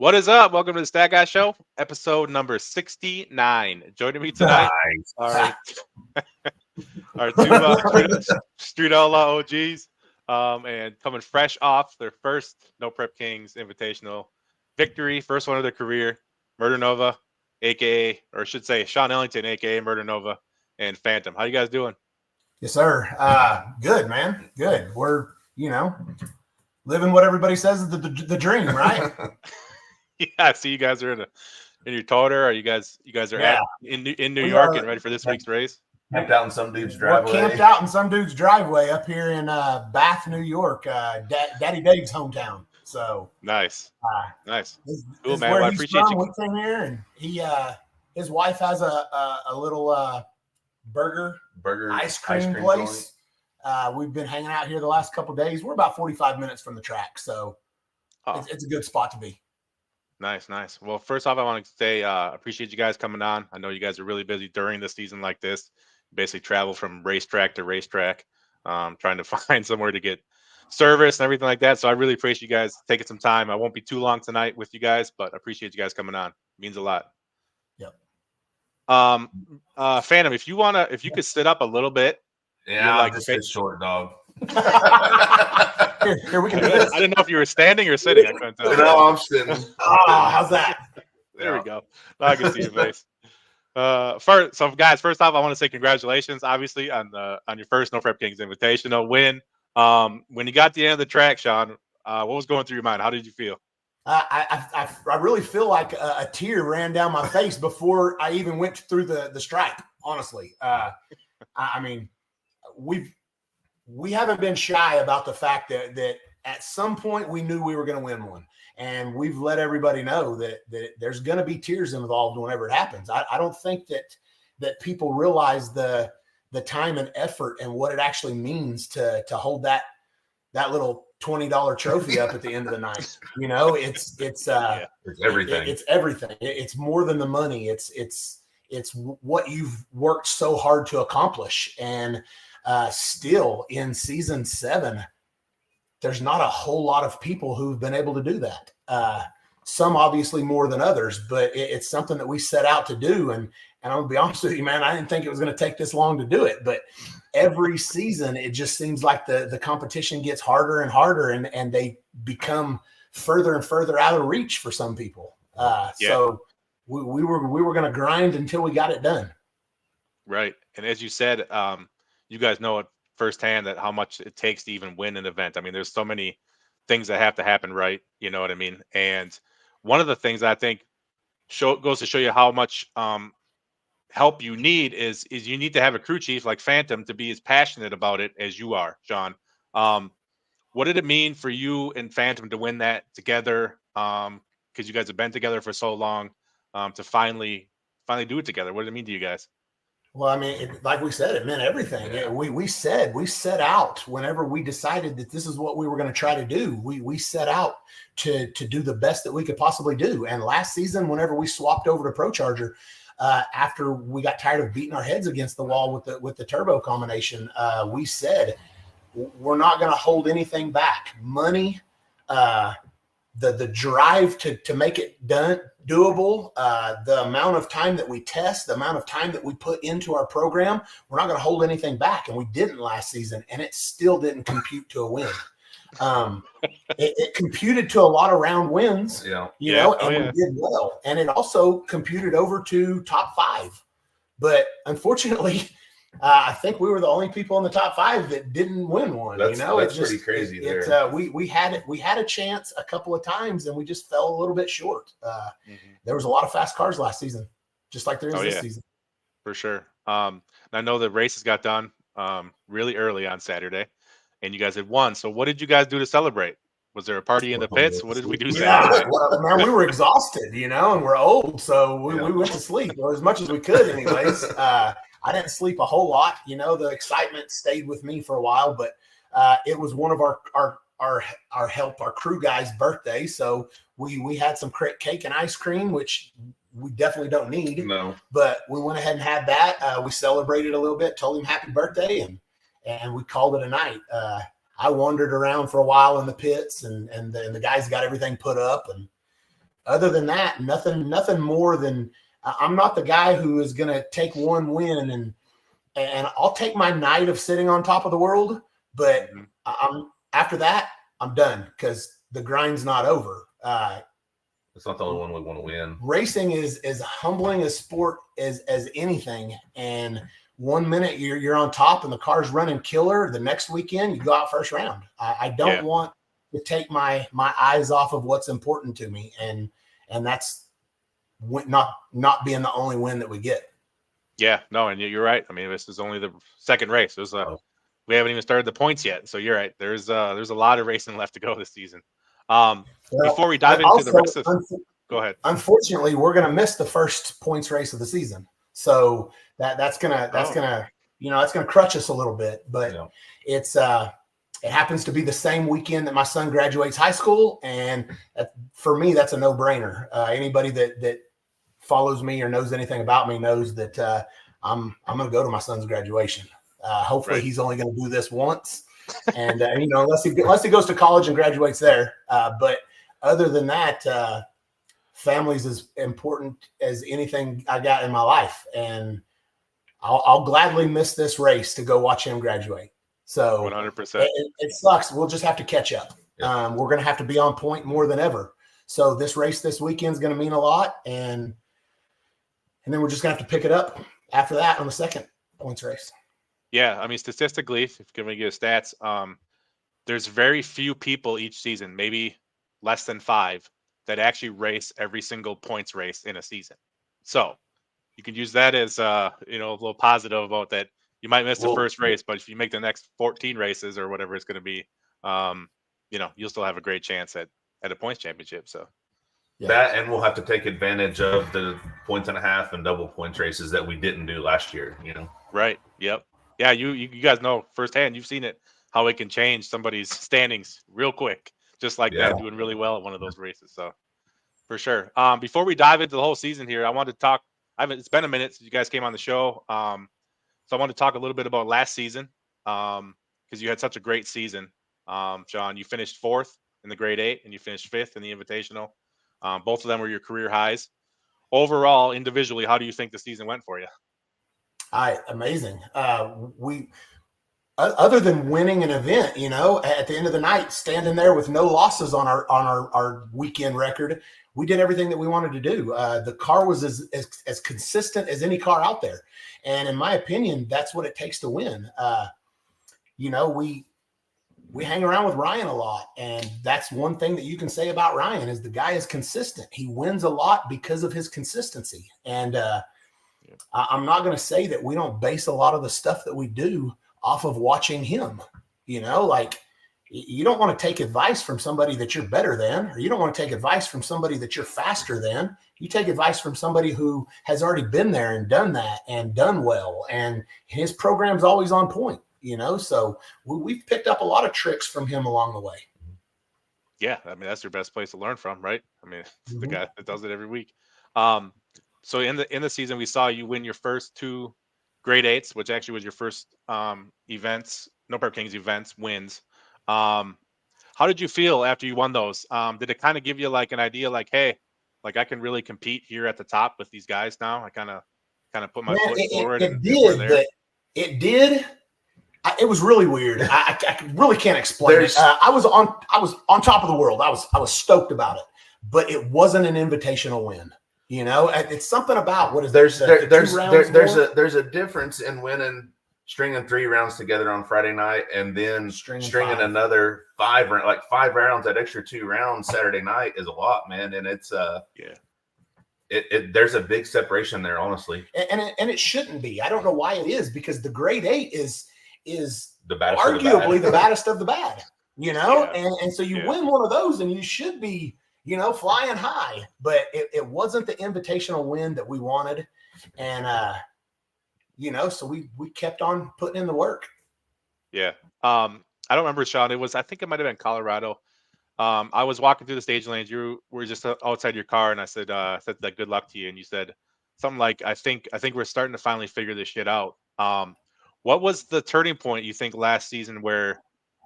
What is up? Welcome to the Stat Guy Show, episode number 69. Joining me tonight are our two Street Outlaw OGs, and coming fresh off their first No Prep Kings Invitational victory, first one of their career, Murder Nova, aka, or I should say, Shawn Ellington, aka Murder Nova, and Phantom. How you guys doing? Yes, sir. Good, man. Good. We're living what everybody says is the dream, right? Yeah, I see you guys are in your toter. Or you guys are in New York and ready for this week's race. Camped out in some dude's driveway. We're camped out in some dude's driveway up here in Bath, New York, Daddy Dave's hometown. So nice. Cool, man. Well, I appreciate you. We came here, and his wife has a little burger ice cream place. We've been hanging out here the last couple of days. We're about 45 minutes from the track, so it's a good spot to be. Nice. Well, first off, I want to say appreciate you guys coming on. I know you guys are really busy during the season like this. Basically travel from racetrack to racetrack, trying to find somewhere to get service and everything like that. So I really appreciate you guys taking some time. I won't be too long tonight with you guys, but I appreciate you guys coming on. It means a lot. Yep. Phantom, if you could sit up a little bit. Yeah, like just short dog. Here we can do this. I didn't know if you were standing or sitting. I couldn't tell. No, I'm sitting. Oh, how's that? There we go. I can see your face. First off, I want to say congratulations, obviously, on your first No Prep Kings Invitational win. When you got to the end of the track, Shawn, what was going through your mind? How did you feel? I really feel like a tear ran down my face before I even went through the stripe. Honestly, I mean, we haven't been shy about the fact that at some point we knew we were going to win one, and we've let everybody know that there's going to be tears involved whenever it happens. I don't think that people realize the time and effort and what it actually means to hold that little $20 trophy up at the end of the night. You know, it's everything. It's everything. It's more than the money. It's what you've worked so hard to accomplish. And still in season 7, there's not a whole lot of people who've been able to do that. Some obviously more than others, but it's something that we set out to do. And I'm gonna be honest with you, man, I didn't think it was going to take this long to do it, but every season it just seems like the competition gets harder and harder, and they become further and further out of reach for some people. So we were going to grind until we got it done. Right. And as you said, you guys know it firsthand that how much it takes to even win an event. I mean, there's so many things that have to happen right. You know what I mean? And one of the things that I think goes to show you how much help you need is you need to have a crew chief like Phantom to be as passionate about it as you are, Shawn. What did it mean for you and Phantom to win that together? Because you guys have been together for so long, to finally do it together. What did it mean to you guys? Well, I mean, like we said, it meant everything. Yeah. We set out whenever we decided that this is what we were going to try to do. We set out to do the best that we could possibly do. And last season, whenever we swapped over to Pro Charger, after we got tired of beating our heads against the wall with the turbo combination, we said we're not going to hold anything back. Money, the drive to make it doable, the amount of time that we test, the amount of time that we put into our program, we're not going to hold anything back. And we didn't last season, and it still didn't compute to a win. It computed to a lot of round wins, and we did well. And it also computed over to top 5. But unfortunately, I think we were the only people in the top 5 that didn't win one. That's pretty crazy. We had a chance a couple of times, and we just fell a little bit short. There was a lot of fast cars last season, just like there is this season. For sure. I know the races got done really early on Saturday, and you guys had won. So what did you guys do to celebrate? Was there a party in the pits? What did we do Saturday? Well, man, we were exhausted, and we're old, so we went to sleep, or as much as we could anyways. I didn't sleep a whole lot. The excitement stayed with me for a while, but it was one of our crew guys' birthday. So we had some cake and ice cream, which we definitely don't need. No. But we went ahead and had that. We celebrated a little bit, told him happy birthday, and we called it a night. I wandered around for a while in the pits, and the guys got everything put up, and other than that, nothing more than I'm not the guy who is going to take one win and I'll take my night of sitting on top of the world, but I'm after that I'm done because the grind's not over. It's not the only one we want to win. Racing is as humbling a sport as anything, and 1 minute you're on top and the car's running killer. The next weekend you go out first round. I don't want to take my eyes off of what's important to me, and that's not being the only win that we get. Yeah, no, and you're right. I mean, this is only the second race. We haven't even started the points yet, so you're right. There's a lot of racing left to go this season. Before we dive into the rest of, go ahead. Unfortunately, we're going to miss the first points race of the season, so that's gonna crutch us a little bit. But it happens to be the same weekend that my son graduates high school, and for me, that's a no-brainer. Anybody that follows me or knows anything about me knows that I'm going to go to my son's graduation. Hopefully, he's only going to do this once, and unless he goes to college and graduates there. But other than that, family's as important as anything I got in my life, and I'll gladly miss this race to go watch him graduate. So 100%. It sucks. We'll just have to catch up. Yeah. We're going to have to be on point more than ever. So this race this weekend is going to mean a lot, and then we're just going to have to pick it up after that on the second points race. Yeah, I mean, statistically, if you're going to give stats, there's very few people each season, maybe less than 5, that actually race every single points race in a season. So you can use that as a little positive about that. You might miss the first race, but if you make the next 14 races or whatever it's going to be, you'll still have a great chance at a points championship. So that, and we'll have to take advantage of the 1.5 and double points races that we didn't do last year. Right. Yep. Yeah, you guys know firsthand. You've seen it, how it can change somebody's standings real quick, just like that, doing really well at one of those races. So for sure. Before we dive into the whole season here, I wanted to talk. It's been a minute since you guys came on the show. So I want to talk a little bit about last season because you had such a great season. Shawn, you finished 4th in the grade 8 and you finished 5th in the invitational. Both of them were your career highs. Overall, individually, how do you think the season went for you? Amazing. We, other than winning an event, at the end of the night, standing there with no losses on our weekend record, we did everything that we wanted to do. The car was as consistent as any car out there. And in my opinion, that's what it takes to win. We hang around with Ryan a lot. And that's one thing that you can say about Ryan is the guy is consistent. He wins a lot because of his consistency. And I'm not going to say that we don't base a lot of the stuff that we do off of watching him. You don't want to take advice from somebody that you're better than, or you don't want to take advice from somebody that you're faster than. You take advice from somebody who has already been there and done that and done well. And his program's always on point, so we've picked up a lot of tricks from him along the way. Yeah. I mean, that's your best place to learn from, right? I mean, it's the guy that does it every week. So in the season, we saw you win your first 2 grade 8s, which actually was your first events, No Prep Kings events wins. How did you feel after you won those? Did it kind of give you like an idea, like, hey, like I can really compete here at the top with these guys now? I kind of put my foot forward. It did, but it did. It was really weird. I really can't explain it. I was on top of the world. I was stoked about it, but it wasn't an invitational win. It's something about what is there's a difference in winning, stringing 3 rounds together on Friday night, and then stringing another 5 rounds. That extra 2 rounds Saturday night is a lot, man. And it's there's a big separation there, honestly. And it shouldn't be. I don't know why it is, because the grade 8 is the baddest arguably the baddest of the bad. And so you win one of those, and you should be flying high, but it wasn't the invitational win that we wanted. And, so we kept on putting in the work. Yeah. I don't remember, Shawn. I think it might've been Colorado. I was walking through the stage lanes. You were just outside your car, and I said that good luck to you. And you said something like, I think we're starting to finally figure this shit out. What was the turning point, you think, last season where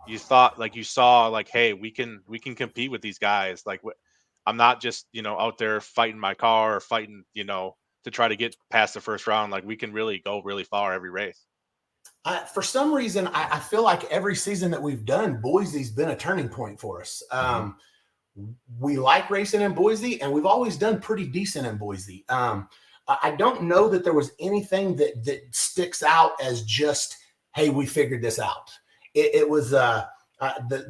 you thought, like, you saw, like, hey, we can compete with these guys? Like, I'm not just, out there fighting my car or fighting, to try to get past the first round. Like, we can really go really far every race. For some reason, I feel like every season that we've done, Boise's been a turning point for us. We like racing in Boise, and we've always done pretty decent in Boise. I don't know that there was anything that sticks out as just, hey, we figured this out. It was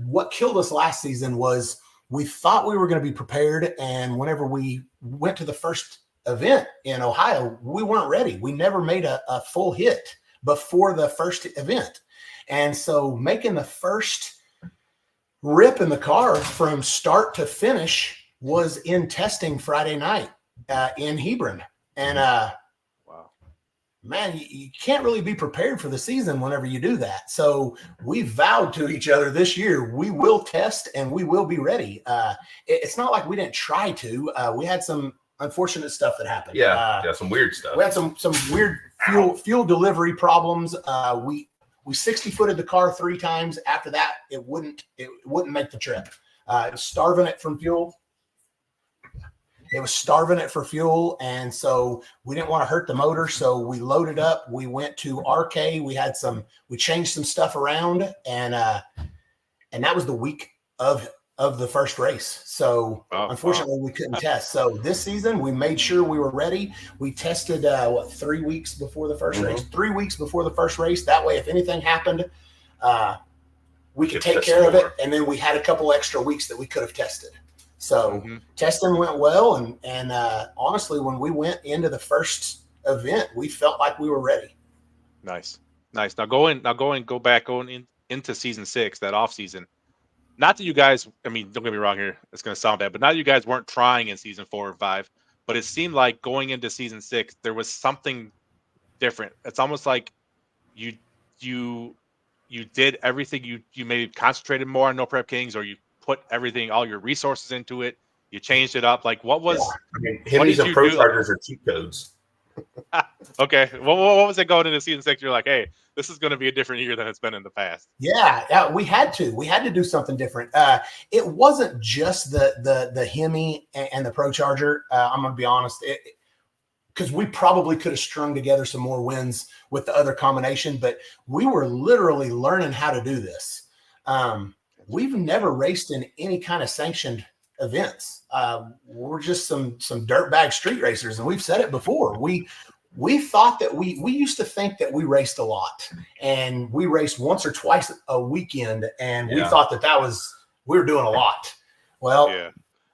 what killed us last season was we thought we were going to be prepared, and whenever we went to the first event in Ohio, we weren't ready. We never made a full hit before the first event. And so making the first rip in the car from start to finish was in testing Friday night in Hebron. And wow, man, you can't really be prepared for the season whenever you do that. So we vowed to each other this year, we will test and we will be ready. It's not like we didn't try to. We had some unfortunate stuff that happened. Yeah, some weird stuff. We had some weird fuel delivery problems. We 60-footed the car 3 times. After that, it wouldn't make the trip. It was starving it from fuel. It was starving it for fuel, and so we didn't want to hurt the motor. So we loaded up. We went to RK. We changed some stuff around, and that was the week of the first race. So unfortunately, we couldn't test. So this season, we made sure we were ready. We tested 3 weeks before the first race. 3 weeks before the first race. That way, if anything happened, we could take care of it. And then we had a couple extra weeks that we could have tested. So testing went well, and honestly, when we went into the first event, we felt like we were ready. Nice. Now going into season 6, that off season. Not that you guys, I mean, don't get me wrong here, it's going to sound bad, but not that you guys weren't trying in season 4 or 5, but it seemed like going into season 6, there was something different. It's almost like you did everything. You maybe concentrated more on No Prep Kings, or you put all your resources into it. You changed it up. Like, what was? I mean, Hemis and Pro Chargers are cheat codes. Okay, what was it going into season 6? You're like, hey, this is going to be a different year than it's been in the past. Yeah, we had to do something different. It wasn't just the Hemi and the Pro Charger. I'm going to be honest, because we probably could have strung together some more wins with the other combination, but we were literally learning how to do this. We've never raced in any kind of sanctioned events. We're just some dirtbag street racers, and we've said it before. We thought that we used to think that we raced a lot, and we raced once or twice a weekend, and we thought that we were doing a lot. Well,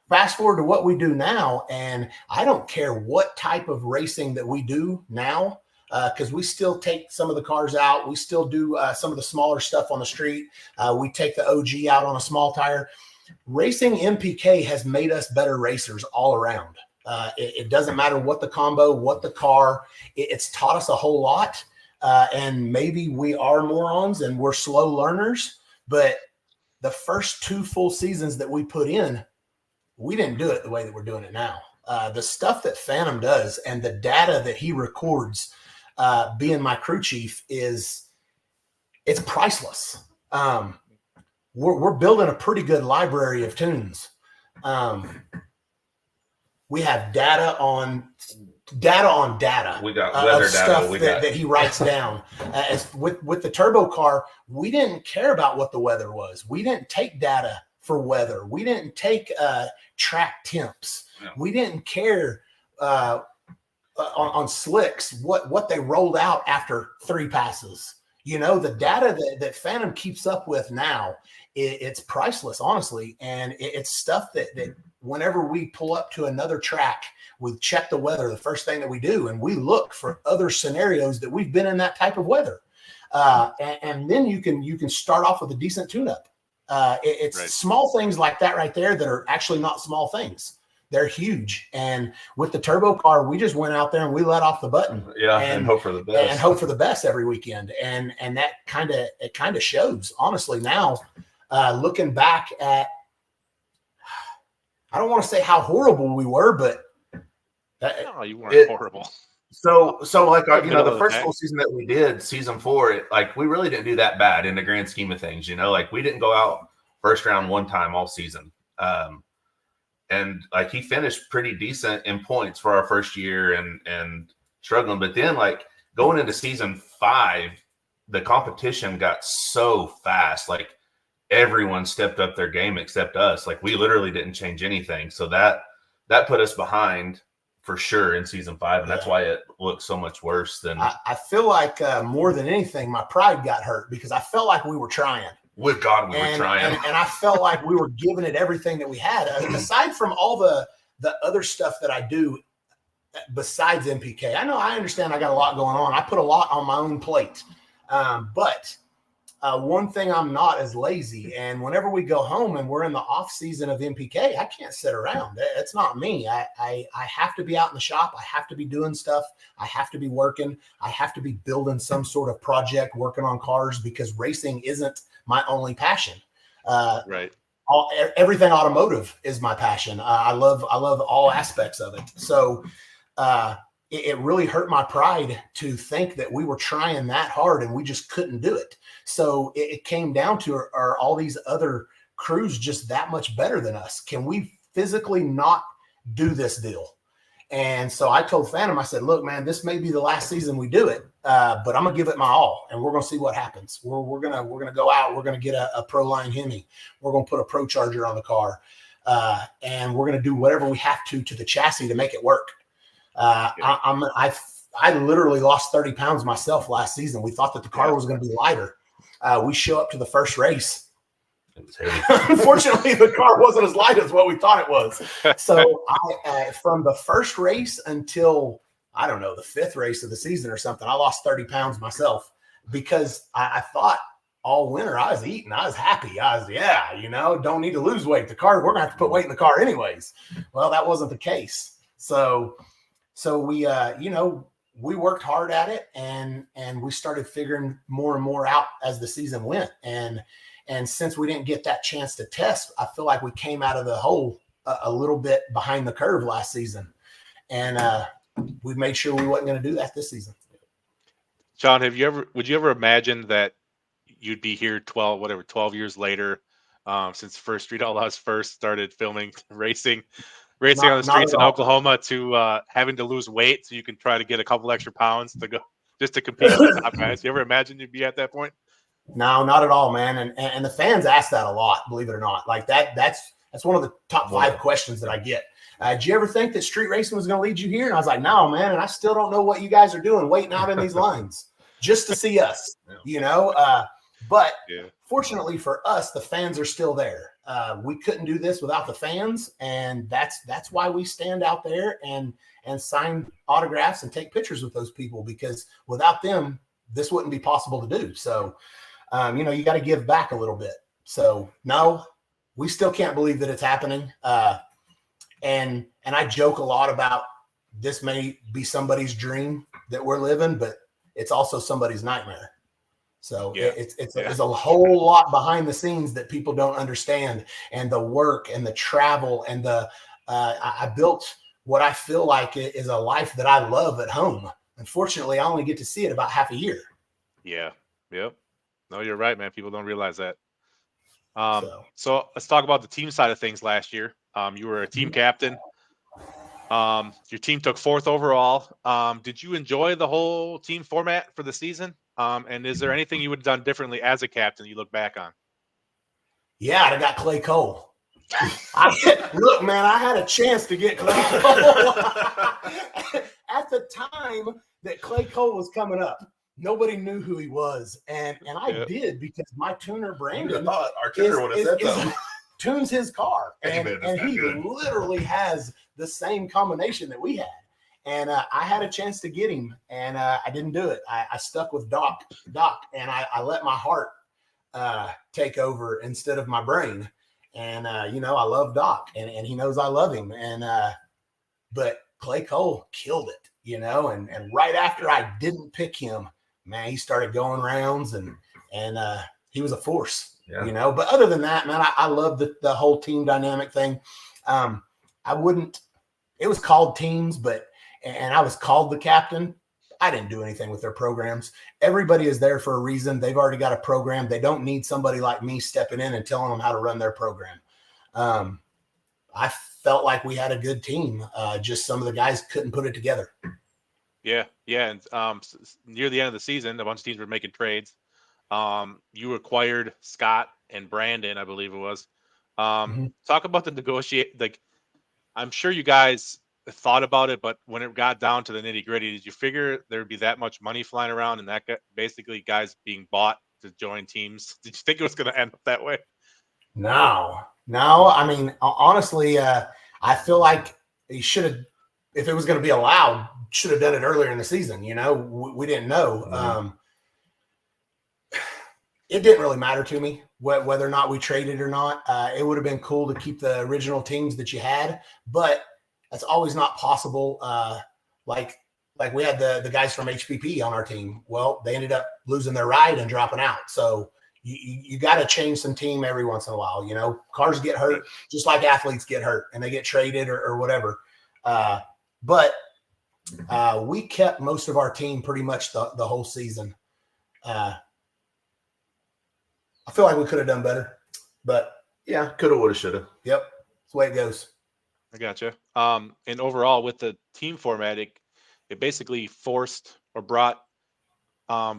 fast forward to what we do now, and I don't care what type of racing that we do now, because we still take some of the cars out. We still do some of the smaller stuff on the street. We take the OG out on a small tire. Racing MPK has made us better racers all around. It doesn't matter what the combo, what the car. It's taught us a whole lot. And maybe we are morons and we're slow learners. But the first 2 full seasons that we put in, we didn't do it the way that we're doing it now. The stuff that Phantom does and the data that he records, being my crew chief, it's priceless. We're building a pretty good library of tunes. We have data on data. We got weather stuff data that he writes down. With the turbo car, we didn't care about what the weather was. We didn't take data for weather. We didn't take track temps. Yeah. We didn't care on slicks what they rolled out after 3 passes. The data that Phantom keeps up with now, it's priceless, honestly. And it's stuff that whenever we pull up to another track, we check the weather, the first thing that we do, and we look for other scenarios that we've been in that type of weather. And then you can start off with a decent tune-up. It's right. Small things like that right there that are actually not small things. They're huge. And with the turbo car, we just went out there and we let off the button. Yeah, and hope for the best. And hope for the best every weekend. And that kind of shows, honestly. Now, looking back at, I don't want to say how horrible we were, but no, you weren't horrible. So like the first full season that we did, season 4, we really didn't do that bad in the grand scheme of things. We didn't go out first round one time all season. and like he finished pretty decent in points for our first year and struggling. But then like going into season 5, the competition got so fast. Like everyone stepped up their game except us. Like we literally didn't change anything. So that put us behind for sure in season 5. And that's why it looks so much worse than. I feel like more than anything, my pride got hurt because I felt like we were trying. With God, we were trying. And I felt like we were giving it everything that we had. Aside from all the other stuff that I do besides NPK, I understand I got a lot going on. I put a lot on my own plate. But one thing I'm not is lazy. And whenever we go home and we're in the off season of NPK, I can't sit around. It's not me. I have to be out in the shop. I have to be doing stuff. I have to be working. I have to be building some sort of project, working on cars, because racing isn't my only passion. Right. Everything automotive is my passion. I love all aspects of it. So it really hurt my pride to think that we were trying that hard and we just couldn't do it. So it came down to, are all these other crews just that much better than us? Can we physically not do this deal? And so I told Phantom, I said, look, man, this may be the last season we do it, but I'm gonna give it my all, and we're gonna see what happens. We're gonna go out. We're gonna get a Pro Line Hemi. We're gonna put a Pro Charger on the car, and we're gonna do whatever we have to the chassis to make it work. I literally lost 30 pounds myself last season. We thought that the car was going to be lighter. We show up to the first race. Unfortunately, the car wasn't as light as what we thought it was. So from the first race until, I don't know, the 5th race of the season or something, I lost 30 pounds myself because I thought all winter I was eating. I was happy. I was, don't need to lose weight. The car, we're going to have to put weight in the car anyways. Well, that wasn't the case. So we, we worked hard at it, and we started figuring more and more out as the season went. And since we didn't get that chance to test, I feel like we came out of the hole a little bit behind the curve last season. And we made sure we wasn't going to do that this season. Shawn, would you ever imagine that you'd be here 12 years later, since first Street Outlaws first started filming racing on the streets in Oklahoma, to having to lose weight so you can try to get a couple extra pounds to go just to compete with the top guys? You ever imagine you'd be at that point? No, not at all, man. And the fans ask that a lot, believe it or not. Like that's one of the top 5 questions that I get. Did you ever think that street racing was going to lead you here? And I was like, no, man. And I still don't know what you guys are doing, waiting out in these lines just to see us, But fortunately for us, the fans are still there. We couldn't do this without the fans, and that's why we stand out there and sign autographs and take pictures with those people, because without them, this wouldn't be possible to do. So, you got to give back a little bit. So no, we still can't believe that it's happening. And I joke a lot about this may be somebody's dream that we're living, but it's also somebody's nightmare. So it's a whole lot behind the scenes that people don't understand, and the work and the travel and I built what I feel like is a life that I love at home. Unfortunately, I only get to see it about half a year. Yeah. Yep. No, you're right, man. People don't realize that. So let's talk about the team side of things last year. You were a team captain. Your team took 4th overall. Did you enjoy the whole team format for the season? And is there anything you would have done differently as a captain you look back on? Yeah, I got Clay Cole. Look, man, I had a chance to get Clay Cole. At the time that Clay Cole was coming up, nobody knew who he was. And I did, because my tuner, Brandon, our tuner would have said that. Tunes his car. And he literally has the same combination that we had. And I had a chance to get him, and I didn't do it. I stuck with Doc, and I let my heart take over instead of my brain. And, I love Doc, and he knows I love him. And but Clay Cole killed it, and right after I didn't pick him, man, he started going rounds, and he was a force, But other than that, man, I love the whole team dynamic thing. It was called teams, and I was called the captain. I didn't do anything with their programs. Everybody is there for a reason. They've already got a program. They don't need somebody like me stepping in and telling them how to run their program. I felt like we had a good team. Just some of the guys couldn't put it together. Yeah. And near the end of the season, a bunch of teams were making trades. You acquired Scott and Brandon, I believe it was. Talk about the negotiate. Like, I'm sure you guys thought about it, but when it got down to the nitty gritty, did you figure there would be that much money flying around and that basically guys being bought to join teams? Did you think it was going to end up that way? No. I mean, honestly, I feel like he should have, if it was going to be allowed, should have done it earlier in the season. You know, we didn't know. It didn't really matter to me whether or not we traded or not. It would have been cool to keep the original teams that you had, but that's always not possible. Like we had the guys from HPP on our team. Well, they ended up losing their ride and dropping out. So you got to change some team every once in a while. You know, cars get hurt just like athletes get hurt and they get traded or whatever. But we kept most of our team pretty much the whole season. I feel like we could have done better, but yeah, coulda, woulda, shoulda. Yep, that's the way it goes. I gotcha. And overall, with the team format, it basically forced or brought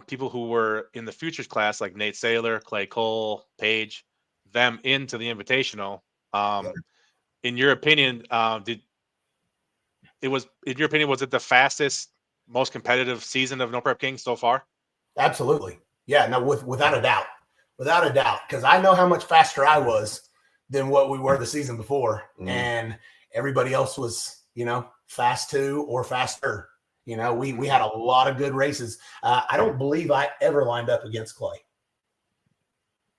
people who were in the futures class, like Nate Saylor, Clay Cole, Page, them into the Invitational. In your opinion, was it the fastest, most competitive season of No Prep Kings so far? Absolutely. Yeah, no, without a doubt. Without a doubt, because I know how much faster I was than what we were the season before, and everybody else was, you know, fast too or faster. You know, we had a lot of good races. I don't believe I ever lined up against Clay.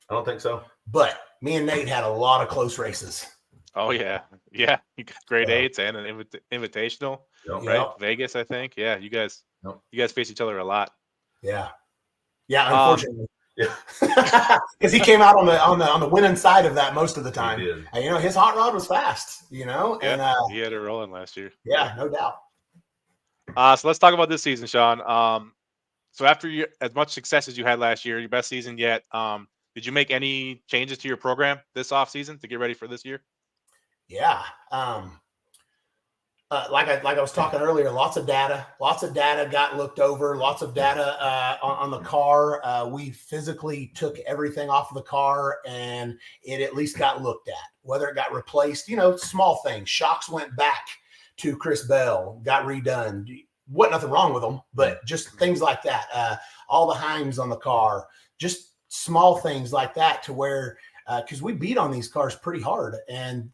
I don't think so. But me and Nate had a lot of close races. Oh yeah. You got grade 8s and an invitational, right? Vegas, I think. Yeah, you guys face each other a lot. Yeah, unfortunately. Yeah, because he came out on the winning side of that most of the time. He did. And, you know, his hot rod was fast. You know, and he had it rolling last year. Yeah, no doubt. So let's talk about this season, Shawn. So after as much success as you had last year, your best season yet, did you make any changes to your program this off season to get ready for this year? Yeah. Like I was talking earlier, lots of data got looked over, lots of data on the car. We physically took everything off of the car and it at least got looked at, whether it got replaced, you know, small things. Shocks went back to Chris Bell, got redone. Wasn't nothing wrong with them, but just things like that. All the Heims on the car, just small things like that to where, because we beat on these cars pretty hard and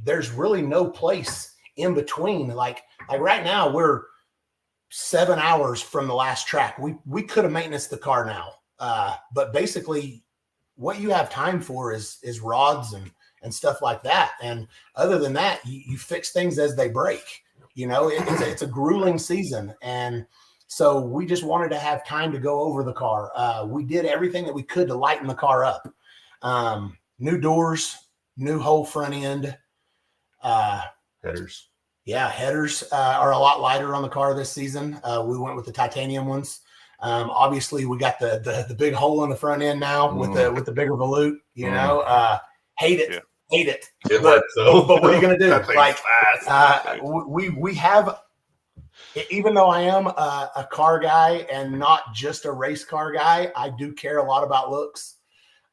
there's really no place in between. Like right now we're 7 hours from the last track. We could have maintenance the car now. But basically what you have time for is rods and stuff like that. And other than that, you fix things as they break. You know, it's a grueling season. And so we just wanted to have time to go over the car. We did everything that we could to lighten the car up. New doors, new whole front end, headers. Yeah, headers are a lot lighter on the car this season. We went with the titanium ones. Obviously, we got the big hole in the front end now with the bigger volute. You know, hate it. But what are you gonna do? Like, we have. Even though I am a car guy and not just a race car guy, I do care a lot about looks,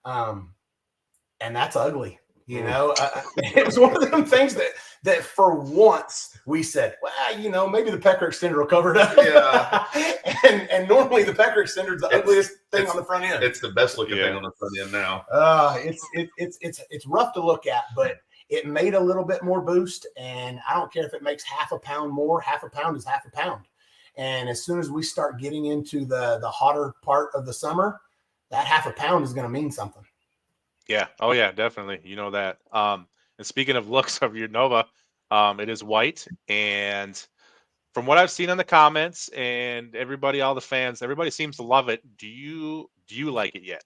and that's ugly. You know, it was one of them things that for once we said, well, you know, maybe the pecker extender will cover it up. Yeah. and normally the pecker extender is the ugliest thing on the front end. It's the best looking thing on the front end now. It's rough to look at, but it made a little bit more boost. And I don't care if it makes half a pound more. Half a pound is half a pound. And as soon as we start getting into the hotter part of the summer, that half a pound is going to mean something. Yeah. Oh yeah, definitely. You know that. And speaking of looks of your Nova, it is white. And from what I've seen in the comments and everybody, all the fans, everybody seems to love it. Do you like it yet?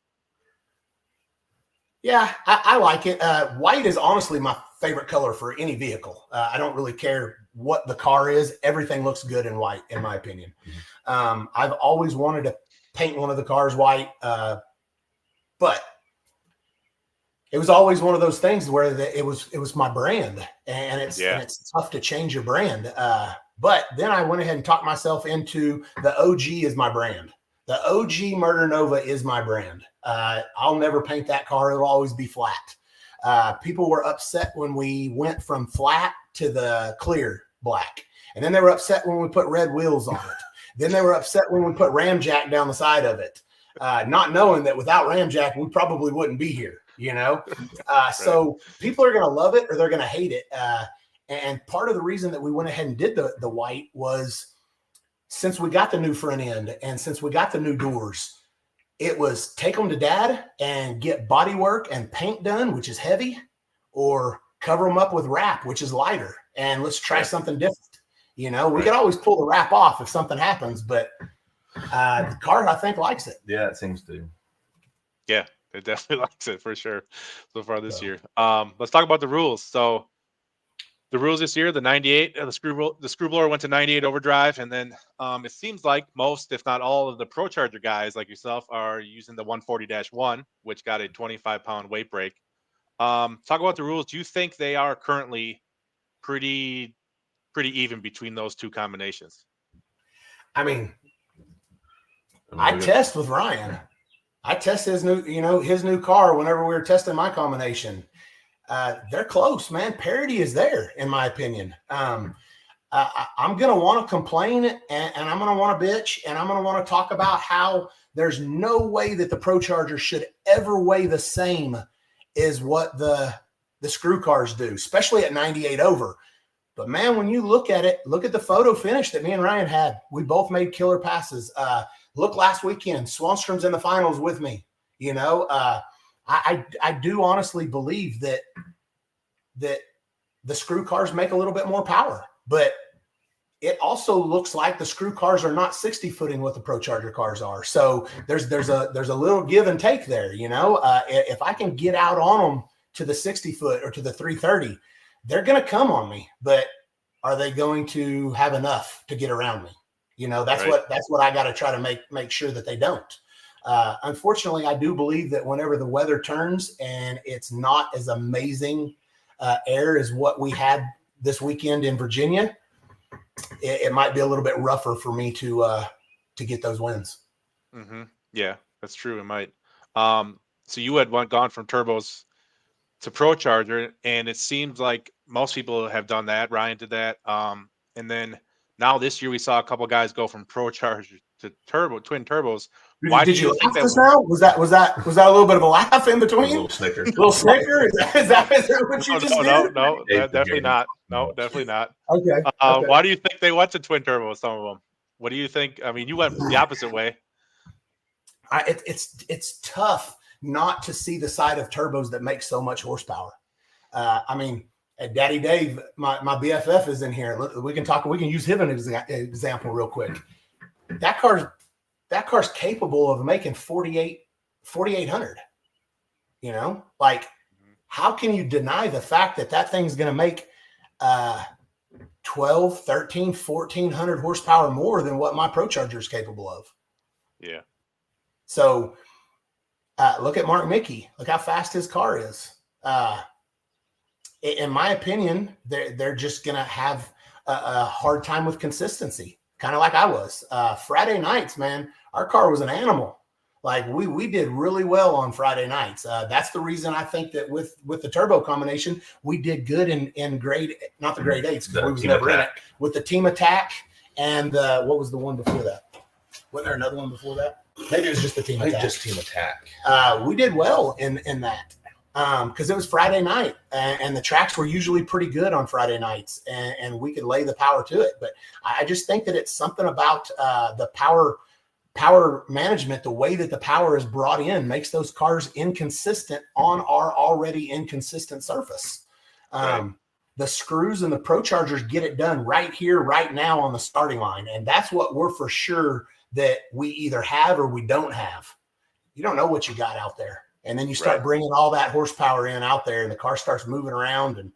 Yeah, I like it. White is honestly my favorite color for any vehicle. I don't really care what the car is. Everything looks good in white, in my opinion. I've always wanted to paint one of the cars white, but it was always one of those things where it was my brand, and it's tough to change your brand. But then I went ahead and talked myself into the OG is my brand. The OG Murder Nova is my brand. I'll never paint that car. It'll always be flat. People were upset when we went from flat to the clear black. And then they were upset when we put red wheels on it. Then they were upset when we put Ramjack down the side of it, not knowing that without Ramjack, we probably wouldn't be here, you know? So people are going to love it or they're going to hate it. And part of the reason that we went ahead and did the white was since we got the new front end and since we got the new doors, it was take them to dad and get body work and paint done, which is heavy, or cover them up with wrap, which is lighter. And let's try something different. You know, we could always pull the wrap off if something happens, but the car, I think, likes it. Yeah, it seems to. Yeah, it definitely likes it for sure so far this year. Let's talk about the rules. So the rules this year, the 98, the screw blower went to 98 overdrive, and then it seems like most, if not all, of the Pro Charger guys like yourself are using the 140-1, which got a 25-pound weight break. Talk about the rules. Do you think they are currently pretty even between those two combinations? I mean, I test with Ryan. I test his new car whenever we were testing my combination. They're close, man. Parity is there, in my opinion. I'm going to want to complain and I'm going to want to bitch and I'm going to want to talk about how there's no way that the Pro Charger should ever weigh the same as what the screw cars do, especially at 98 over. But man, when you look at it, look at the photo finish that me and Ryan had. We both made killer passes. Look last weekend, Swanstrom's in the finals with me. You know, I do honestly believe that the screw cars make a little bit more power, but it also looks like the screw cars are not 60 footing what the Pro Charger cars are. So there's a little give and take there. You know, if I can get out on them to the 60 foot or to the 330, they're going to come on me, but are they going to have enough to get around me? You know, that's what I got to try to make sure that they don't. Unfortunately, I do believe that whenever the weather turns and it's not as amazing air as what we had this weekend in Virginia, it might be a little bit rougher for me to get those wins. Mm-hmm. Yeah, that's true. It might. So you had gone from turbos to Pro Charger, and it seems like most people have done that. Ryan did that. And then now this year we saw a couple guys go from Pro Charger to twin turbos. Why did you think that was that a little bit of a laugh in between? A little snicker. Is that what you just did? No, definitely not. No, definitely not. Okay. Why do you think they went to twin turbos? Some of them. What do you think? I mean, you went the opposite way. It's tough not to see the side of turbos that make so much horsepower. I mean, Daddy Dave, my BFF is in here. We can use him as an example real quick. That car's capable of making 4,800. You know, like how can you deny the fact that thing's going to make 12, 13, 1,400 horsepower more than what my Pro Charger is capable of? Yeah. So look at Mark Mickey. Look how fast his car is. In my opinion, they're just going to have a hard time with consistency, kind of like I was. Friday nights, man, our car was an animal. Like we did really well on Friday nights. That's the reason I think that with the turbo combination, we did good in grade, not the grade 8s, because we was never in it, with the team attack and what was the one before that? Wasn't there another one before that? Maybe it was just the team attack. Just team attack. We did well in that because it was Friday night and the tracks were usually pretty good on Friday nights and we could lay the power to it. But I just think that it's something about the power management, the way that the power is brought in makes those cars inconsistent on our already inconsistent surface. The screws and the Pro Chargers get it done right here, right now on the starting line. And that's what we're for sure that we either have or we don't have. You don't know what you got out there. And then you start bringing all that horsepower in out there and the car starts moving around. And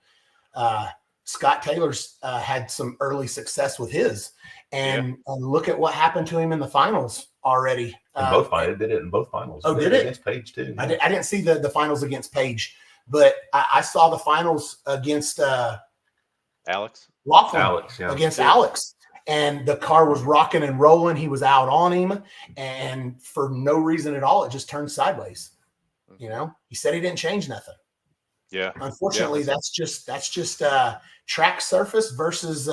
Scott Taylor's had some early success with his. and look at what happened to him in the finals already. Both finals, did it in both finals. Oh, did it? Against Page too. I didn't see the finals against Page, but I saw the finals against Alex against Alex. And the car was rocking and rolling. He was out on him, and for no reason at all, it just turned sideways. You know, he said he didn't change nothing. Yeah. Unfortunately, that's just track surface versus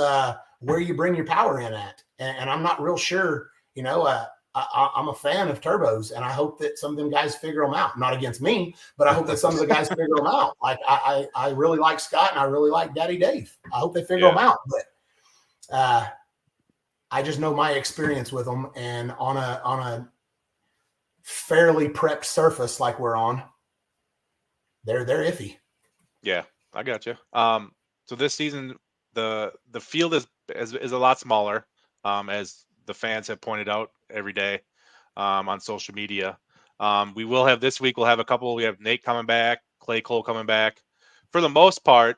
where you bring your power in at. And I'm not real sure. You know, I'm a fan of turbos, and I hope that some of them guys figure them out. Not against me, but I hope that some of the guys figure them out. Like I really like Scott, and I really like Daddy Dave. I hope they figure them out. But I just know my experience with them, and on a fairly prepped surface like we're on, they're iffy. Yeah, I got you. So this season, the field is a lot smaller, as the fans have pointed out every day on social media. We will have this week. We'll have a couple. We have Nate coming back, Clay Cole coming back. For the most part,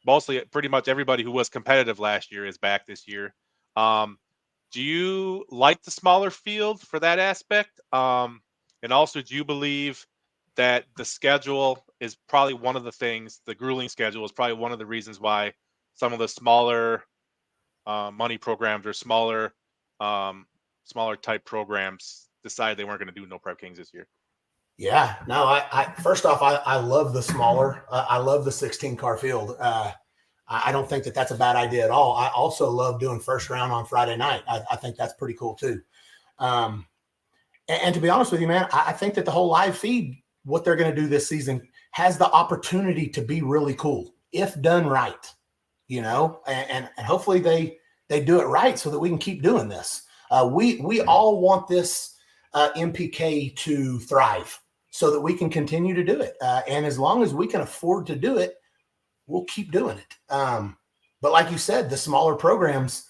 mostly pretty much everybody who was competitive last year is back this year. Do you like the smaller field for that aspect? And also, do you believe that the schedule is probably one of the things, the grueling schedule is probably one of the reasons why some of the smaller money programs or smaller type programs decided they weren't going to do No Prep Kings this year? Yeah, no, I first off, I love the smaller, I love the 16 car field. I don't think that that's a bad idea at all. I also love doing first round on Friday night. I think that's pretty cool too. And to be honest with you, man, I think that the whole live feed, what they're going to do this season, has the opportunity to be really cool if done right, you know, and hopefully they do it right so that we can keep doing this. We all want this MPK to thrive so that we can continue to do it. And as long as we can afford to do it, we'll keep doing it. But like you said, the smaller programs,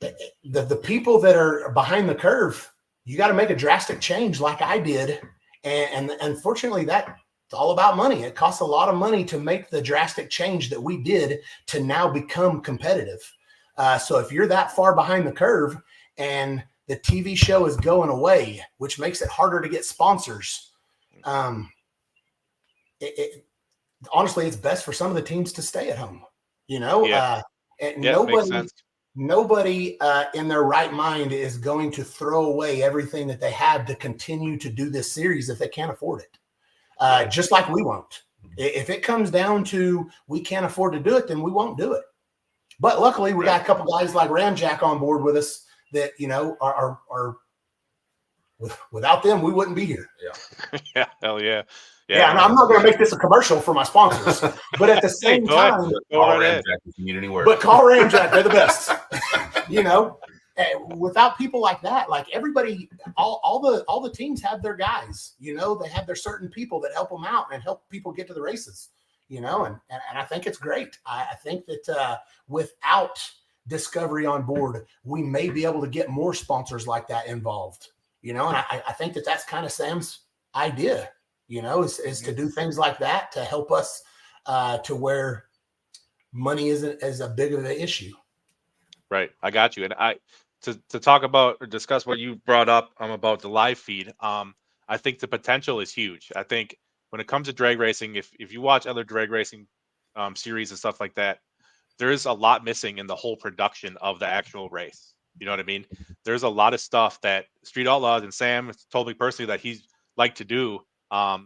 the people that are behind the curve, you got to make a drastic change like I did. And unfortunately, that's all about money. It costs a lot of money to make the drastic change that we did to now become competitive. So if you're that far behind the curve and the TV show is going away, which makes it harder to get sponsors, honestly, it's best for some of the teams to stay at home, you know. Nobody in their right mind is going to throw away everything that they have to continue to do this series if they can't afford it. Just like we won't. If it comes down to we can't afford to do it, then we won't do it. But luckily, we got a couple guys like Ramjack on board with us that, you know, are without them, we wouldn't be here. Yeah. Yeah. Hell yeah. Yeah, and I'm not going to make this a commercial for my sponsors, but at the same time, call Ramjack if you need any work. But call Ramjack, they're the best. You know, without people like that, like everybody, all the teams have their guys. You know, they have their certain people that help them out and help people get to the races. You know, and I think it's great. I think that without Discovery on board, we may be able to get more sponsors like that involved. You know, and I think that that's kind of Sam's idea. You know, is to do things like that to help us to where money isn't as a big of an issue. Right. I got you. And to talk about or discuss what you brought up about the live feed, I think the potential is huge. I think when it comes to drag racing, if you watch other drag racing series and stuff like that, there's a lot missing in the whole production of the actual race. You know what I mean? There's a lot of stuff that Street Outlaws and Sam told me personally that he's like to do.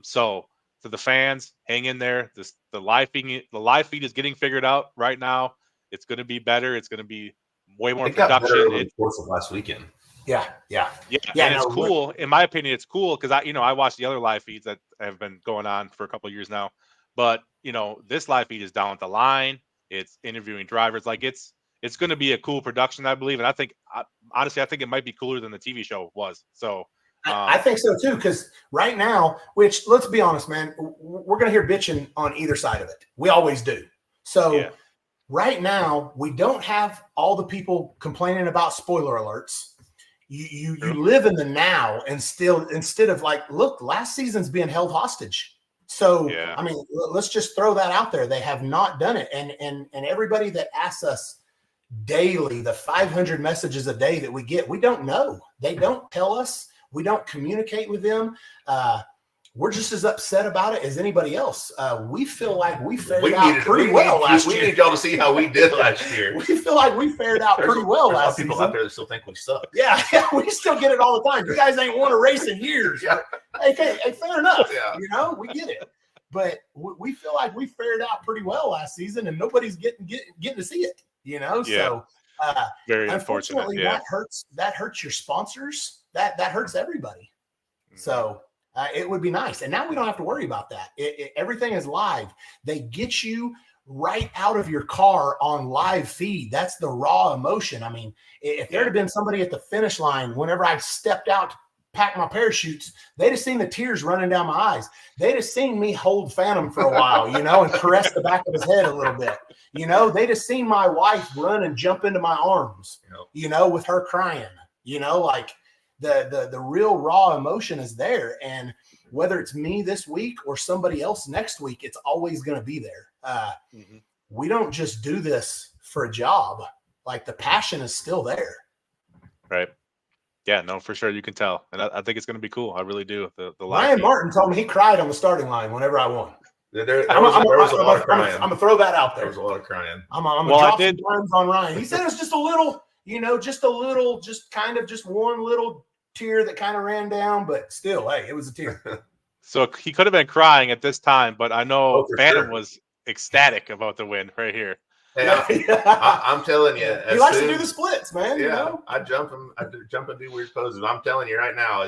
So to the fans, hang in there. The live feed is getting figured out right now. It's going to be better. It's going to be way more production. Got better over the course of last weekend. Yeah. And it's cool. In my opinion, it's cool because I watch the other live feeds that have been going on for a couple of years now. But this live feed is down the line. It's interviewing drivers. Like it's going to be a cool production, I believe. And I think honestly, I think it might be cooler than the TV show was. So. I think so too, because right now, which let's be honest, man, we're going to hear bitching on either side of it. We always do. So right now, we don't have all the people complaining about spoiler alerts. You live in the now and still, instead of like, look, last season's being held hostage. So, I mean, let's just throw that out there. They have not done it. And everybody that asks us, daily, the 500 messages a day that we get, we don't know. They don't tell us. We don't communicate with them. We're just as upset about it as anybody else. We feel like we fared out pretty well last year. We need y'all to see how we did last year. We feel like we fared out pretty well last season. There's a lot of people out there that still think we suck. Yeah, we still get it all the time. You guys ain't won a race in years. Yeah. Hey, fair enough. Yeah. You know, we get it. But we feel like we fared out pretty well last season, and nobody's getting to see it. You know, so very unfortunately, unfortunate. that hurts your sponsors. That hurts everybody. So it would be nice. And now we don't have to worry about that. Everything is live. They get you right out of your car on live feed. That's the raw emotion. I mean, if there had been somebody at the finish line, whenever I stepped out to pack my parachutes, they'd have seen the tears running down my eyes. They'd have seen me hold Phantom for a while, you know, and caress the back of his head a little bit. You know, they'd have seen my wife run and jump into my arms, you know, with her crying, you know, like the real raw emotion is there. And whether it's me this week or somebody else next week, it's always going to be there. We don't just do this for a job. Like, the passion is still there. Right. Yeah, no, for sure. You can tell. And I think it's going to be cool. I really do. The Ryan Martin told me he cried on the starting line whenever I won. There was a lot of crying. I'm going to throw that out there. There was a lot of crying. I'm going to drop some lines on Ryan. He said it was just a little, you know, just one little tear that kind of ran down, but still, hey, it was a tear. So he could have been crying at this time, but I know Phantom was ecstatic about the win right here. Hey, I'm telling you, he likes to do the splits, man. Yeah, you know? I jump and do weird poses. I'm telling you right now,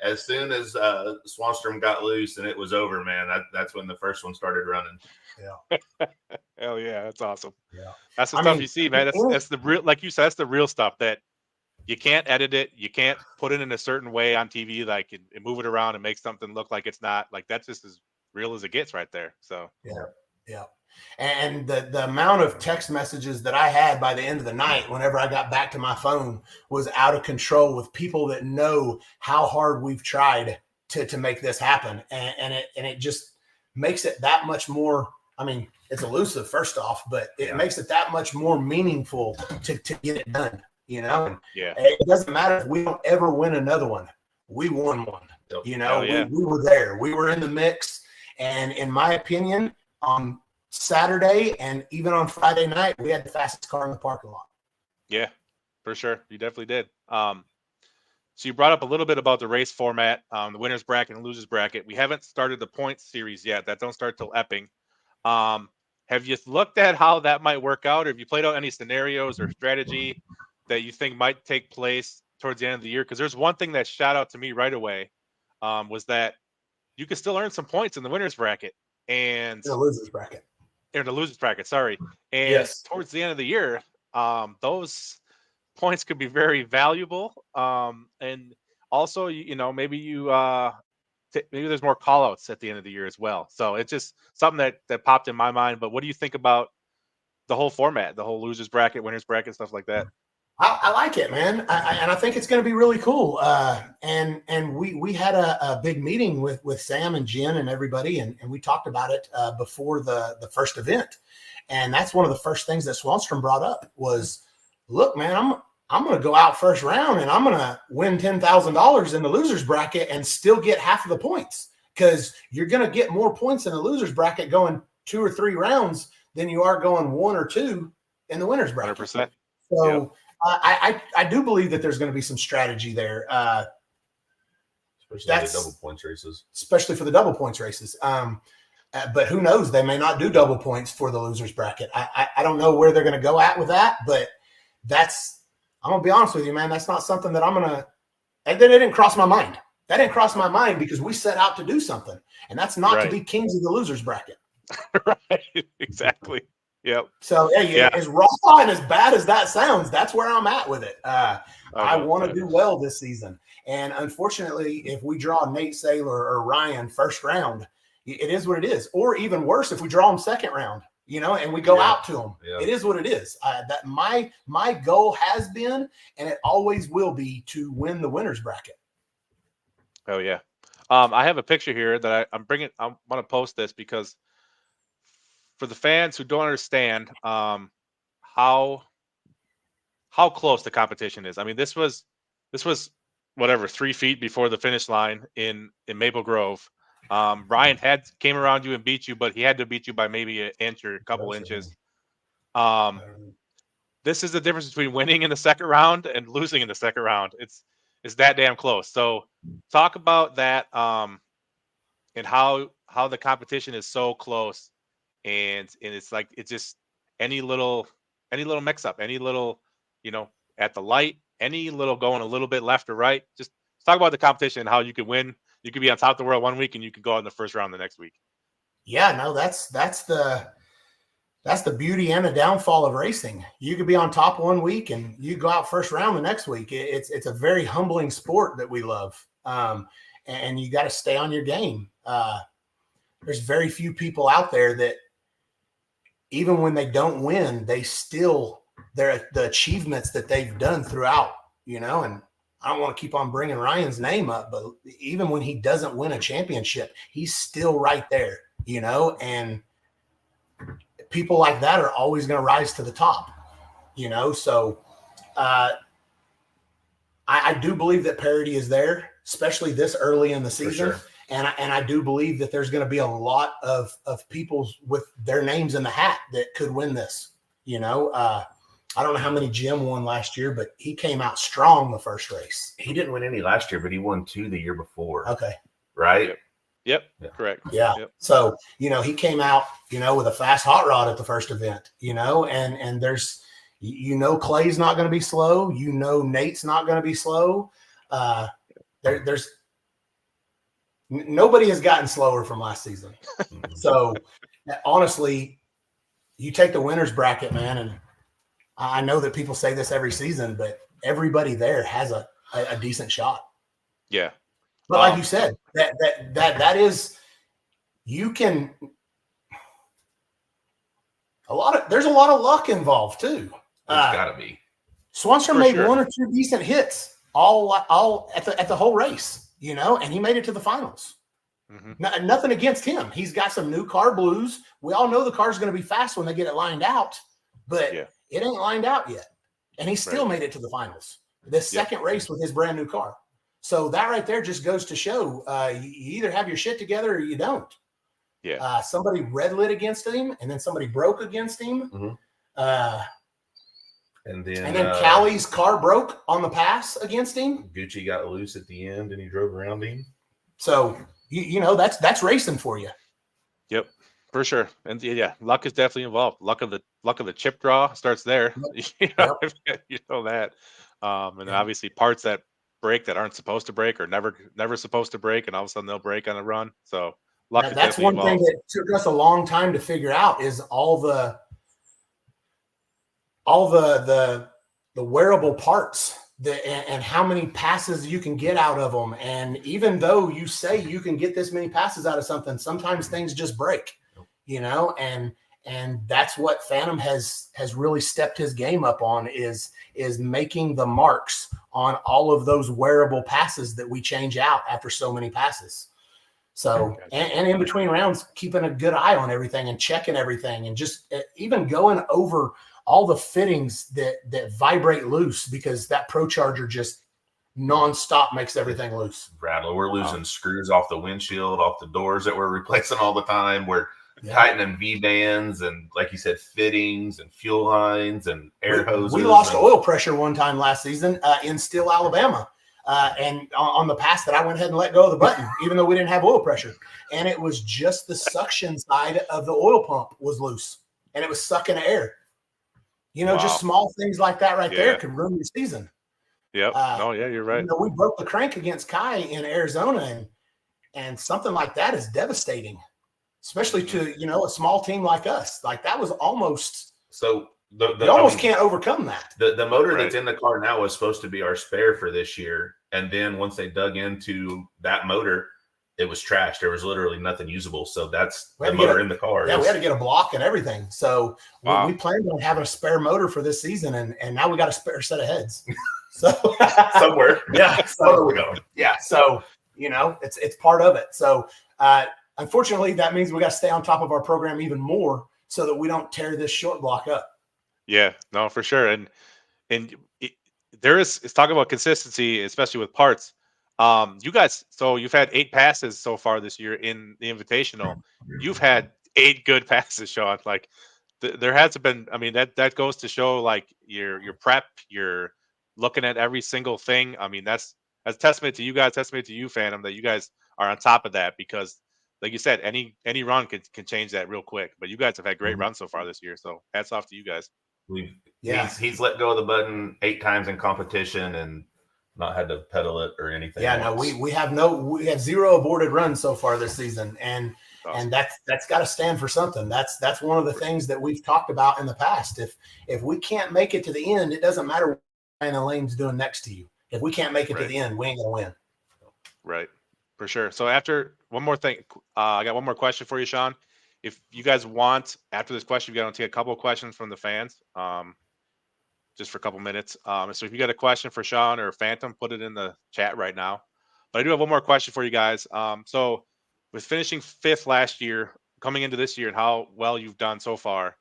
as soon as Swanstrom got loose and it was over, man, that's when the first one started running. Yeah. Hell yeah, that's awesome. Yeah, that's the stuff you see, man. That's the real, like you said, that's the real stuff that you can't edit it. You can't put it in a certain way on TV, like and move it around and make something look like it's not. Like, that's just as real as it gets right there. So yeah. And the amount of text messages that I had by the end of the night, whenever I got back to my phone, was out of control, with people that know how hard we've tried to make this happen. And it just makes it that much more. I mean, it's elusive, first off, but it makes it that much more meaningful to get it done. You know, it doesn't matter if we don't ever win another one. We won one. You know, we were there. We were in the mix. And in my opinion, on Saturday and even on Friday night, we had the fastest car in the parking lot. Yeah, for sure. You definitely did. So you brought up a little bit about the race format, the winners bracket and losers bracket. We haven't started the points series yet. That don't start till Epping. Have you looked at how that might work out, or have you played out any scenarios or strategy that you think might take place towards the end of the year? Because there's one thing that shot out to me right away, was that you can still earn some points in the winners bracket and the losers bracket. Or the losers bracket, sorry. And towards the end of the year, those points could be very valuable. And also, you know, maybe maybe there's more call outs at the end of the year as well. So it's just something that popped in my mind. But what do you think about the whole format, the whole losers bracket, winners bracket, stuff like that? I like it, man. And I think it's going to be really cool. And we had a big meeting with Sam and Jen and everybody, and we talked about it before the first event. And that's one of the first things that Swanstrom brought up was, look, man, I'm going to go out first round and I'm going to win $10,000 in the losers bracket and still get half of the points, because you're going to get more points in the losers bracket going 2 or 3 rounds than you are going 1 or 2 in the winners bracket. 100%. So I do believe that there's going to be some strategy there. Especially the double points races. Especially for the double points races. But who knows? They may not do double points for the losers bracket. I don't know where they're going to go at with that, but I'm going to be honest with you, man. That's not something that that didn't cross my mind. That didn't cross my mind because we set out to do something, and that's not to be kings of the losers bracket. Right. Exactly. Yep. So, as raw and as bad as that sounds, that's where I'm at with it. I want to do well this season. And unfortunately, if we draw Nate Saylor or Ryan first round, it is what it is. Or even worse, if we draw them second round, you know, and we go out to them, it is what it is. That my goal has been, and it always will be, to win the winners bracket. Oh yeah. I have a picture here that I'm bringing. I want to post this because for the fans who don't understand how how close the competition is. I mean, this was whatever 3 feet before the finish line in Maple Grove. Ryan came around you and beat you, but he had to beat you by maybe an inch or a couple inches. This is the difference between winning in the second round and losing in the second round. It's that damn close. So talk about that and how the competition is so close, and it's like it's just any little mix up, any little at the light, any little going a little bit left or right. Just talk about the competition and how you could win. You could be on top of the world one week and you could go out in the first round the next week. Yeah, no, that's the beauty and the downfall of racing. You could be on top one week and you go out first round the next week. It's a very humbling sport that we love. And you got to stay on your game. There's very few people out there that even when they don't win, they're the achievements that they've done throughout, and I don't want to keep on bringing Ryan's name up, but even when he doesn't win a championship, he's still right there, and people like that are always going to rise to the top, so I do believe that parity is there, especially this early in the season. Sure. And I do believe that there's going to be a lot of people with their names in the hat that could win this. I don't know how many Jim won last year, but he came out strong the first race. He didn't win any last year, but he won 2 the year before. Okay. Right? Yep. Correct. Yeah. Yep. So, he came out, with a fast hot rod at the first event, and there's, Clay's not going to be slow. Nate's not going to be slow. There's nobody has gotten slower from last season. So honestly, you take the winner's bracket, man. And I know that people say this every season, but everybody there has a decent shot. Yeah. But like you said, that is, you can, there's a lot of luck involved too. There's gotta be. Swanstrom made 1 or 2 decent hits all at the whole race, and he made it to the finals. Mm-hmm. Nothing against him. He's got some new car blues. We all know the car's going to be fast when they get it lined out, but it ain't lined out yet. And he still made it to the finals. This second race with his brand new car. So that right there just goes to show you either have your shit together or you don't. Yeah. Somebody red lit against him, and then somebody broke against him. Mm-hmm. And then Callie's car broke on the pass against him. Gucci got loose at the end, and he drove around him. So that's racing for you. Yep, for sure. And luck is definitely involved. Luck of the chip draw starts there. You know that. And obviously parts that break that aren't supposed to break or never supposed to break, and all of a sudden they'll break on a run. So luck is that's one involved. thing that took us a long time to figure out is all the wearable parts and how many passes you can get out of them. And even though you say you can get this many passes out of something, sometimes things just break, and that's what Phantom has really stepped his game up on is making the marks on all of those wearable passes that we change out after so many passes. So, and in between rounds, keeping a good eye on everything and checking everything, and just even going over all the fittings that vibrate loose, because that Pro Charger just nonstop makes everything loose. Rattle. We're losing screws off the windshield, off the doors that we're replacing all the time. We're tightening V-bands and, like you said, fittings and fuel lines and air hoses. We lost oil pressure one time last season in Steele, Alabama. And on the pass that I went ahead and let go of the button, even though we didn't have oil pressure. And it was just the suction side of the oil pump was loose, and it was sucking air. Just small things like that there can ruin your season. Yep. You're right. We broke the crank against Kai in Arizona, and something like that is devastating, especially to, a small team like us. Like, that was almost so. You almost can't overcome that. The motor that's in the car now was supposed to be our spare for this year. And then once they dug into that motor, it was trashed. There was literally nothing usable. So that's the motor in the car. Yeah, we had to get a block and everything. So we planned on having a spare motor for this season, and now we got a spare set of heads. So somewhere. Yeah. So where are we going? Yeah. So, it's part of it. So unfortunately, that means we got to stay on top of our program even more so that we don't tear this short block up. Yeah, no, for sure. And and it's talking about consistency, especially with parts. You guys, so you've had 8 passes so far this year in the Invitational. You've had 8 good passes, Shawn. Like there hasn't been. I mean, that goes to show like your prep, you're looking at every single thing. I mean, that's testament to you guys, testament to you, Phantom, that you guys are on top of that because, like you said, any run can change that real quick. But you guys have had great runs so far this year, so hats off to you guys. He's let go of the button 8 times in competition and not had to pedal it or anything. Yeah, no, we have 0 aborted runs so far this season, and awesome. and that's got to stand for something. That's one of the things that we've talked about in the past. If we can't make it to the end, it doesn't matter what Ryan the lane's doing next to you. If we can't make it to the end, we ain't gonna win. Right, for sure. So after one more thing, I got one more question for you, Shawn. If you guys want, after this question, we're going to take a couple of questions from the fans, just for a couple minutes. So if you got a question for Shawn or Phantom, put it in the chat right now. But I do have one more question for you guys. So with finishing 5th last year, coming into this year, and how well you've done so far,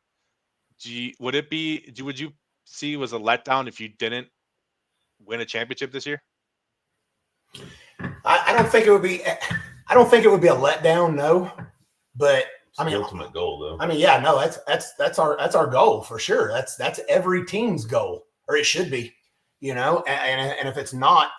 would you see it was a letdown if you didn't win a championship this year? I don't think it would be. I don't think it would be a letdown. No, but I mean, the ultimate goal, though. I mean, yeah, no, that's our goal for sure. That's every team's goal, or it should be, you know. And if it's not,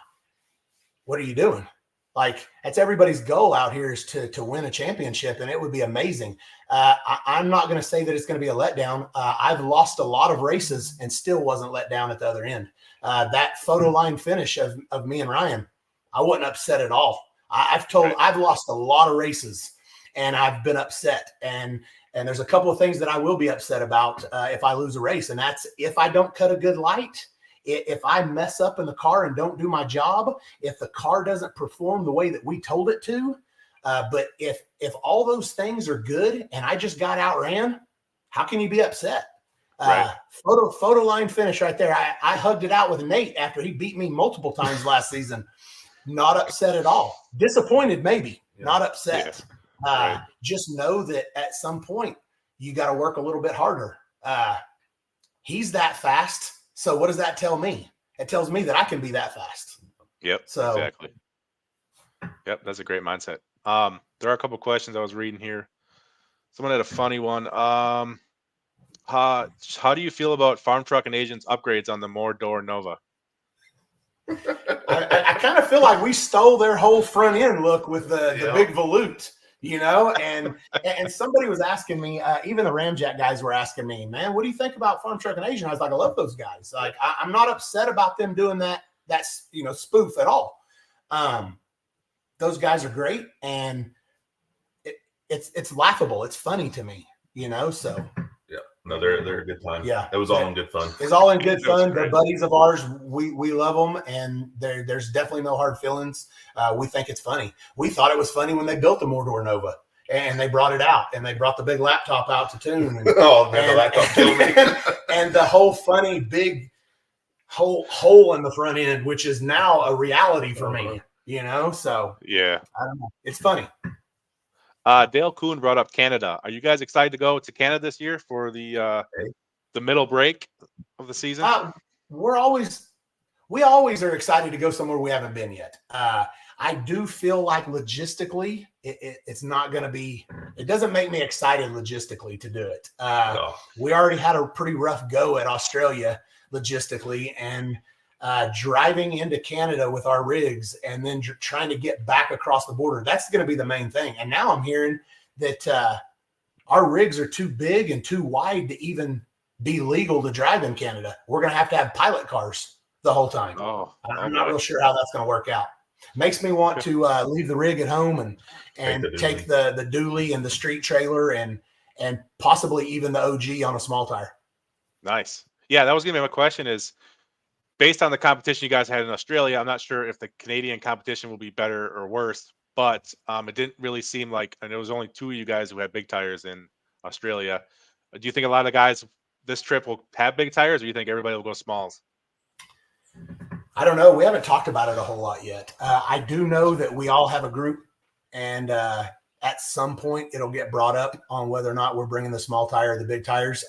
what are you doing? Like, that's everybody's goal out here is to win a championship, and it would be amazing. I'm not going to say that it's going to be a letdown. I've lost a lot of races and still wasn't let down at the other end. That photo line finish of me and Ryan, I wasn't upset at all. I've lost a lot of races and I've been upset. And there's a couple of things that I will be upset about if I lose a race. And that's if I don't cut a good light, if I mess up in the car and don't do my job, if the car doesn't perform the way that we told it to. But if all those things are good and I just got outran, how can you be upset? Right. Photo line finish right there. I hugged it out with Nate after he beat me multiple times last season. Not upset at all. Disappointed, maybe. Yeah. Not upset. Yeah. Right. Just know that at some point you got to work a little bit harder. He's that fast. So what does that tell me? It tells me that I can be that fast. Yep. So exactly. Yep. That's a great mindset. There are a couple of questions I was reading here. Someone had a funny one. How do you feel about Farm Truck and Agents upgrades on the Mordor Nova? I kind of feel like we stole their whole front end look with the big volute, you know, and somebody was asking me, even the Ramjack guys were asking me, man, what do you think about Farm Truck and Agent? I was like, I love those guys. Like, I'm not upset about them doing that's, you know, spoof at all. Those guys are great. And it's laughable. It's funny to me, you know, so. No, they're a good time. Yeah, it was all in good fun. It's all in good fun. They're buddies of ours. We love them, and there's definitely no hard feelings. We think it's funny. We thought it was funny when they built the Mordor Nova, and they brought it out, and they brought the big laptop out to tune. And, the laptop killed me. And the whole funny big hole in the front end, which is now a reality for me. You know, so yeah, I don't know. It's funny. Dale Kuhn brought up Canada. Are you guys excited to go to Canada this year for the middle break of the season? We always are excited to go somewhere we haven't been yet. I do feel like logistically, it's not going to be. It doesn't make me excited logistically to do it. No. We already had a pretty rough go at Australia logistically, and driving into Canada with our rigs and then trying to get back across the border. That's going to be the main thing. And now I'm hearing that our rigs are too big and too wide to even be legal to drive in Canada. We're going to have pilot cars the whole time. I'm not real sure how that's going to work out. Makes me want to leave the rig at home and take the dually and the street trailer and possibly even the OG on a small tire. Nice. Yeah, that was going to be my question is, based on the competition you guys had in Australia, I'm not sure if the Canadian competition will be better or worse, but it didn't really seem like, and it was only 2 of you guys who had big tires in Australia. Do you think a lot of the guys this trip will have big tires, or do you think everybody will go smalls? I don't know. We haven't talked about it a whole lot yet. I do know that we all have a group, and at some point it'll get brought up on whether or not we're bringing the small tire or the big tires.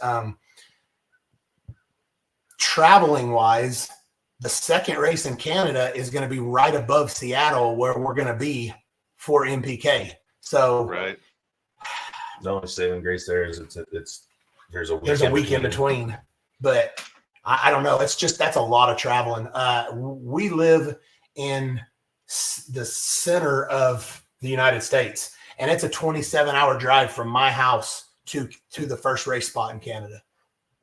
traveling wise, the second race in Canada is going to be right above Seattle, where we're going to be for MPK. So right. The only saving grace there is there's a week in between. But I don't know. That's a lot of traveling. We live in the center of the United States, and it's a 27-hour drive from my house to the first race spot in Canada.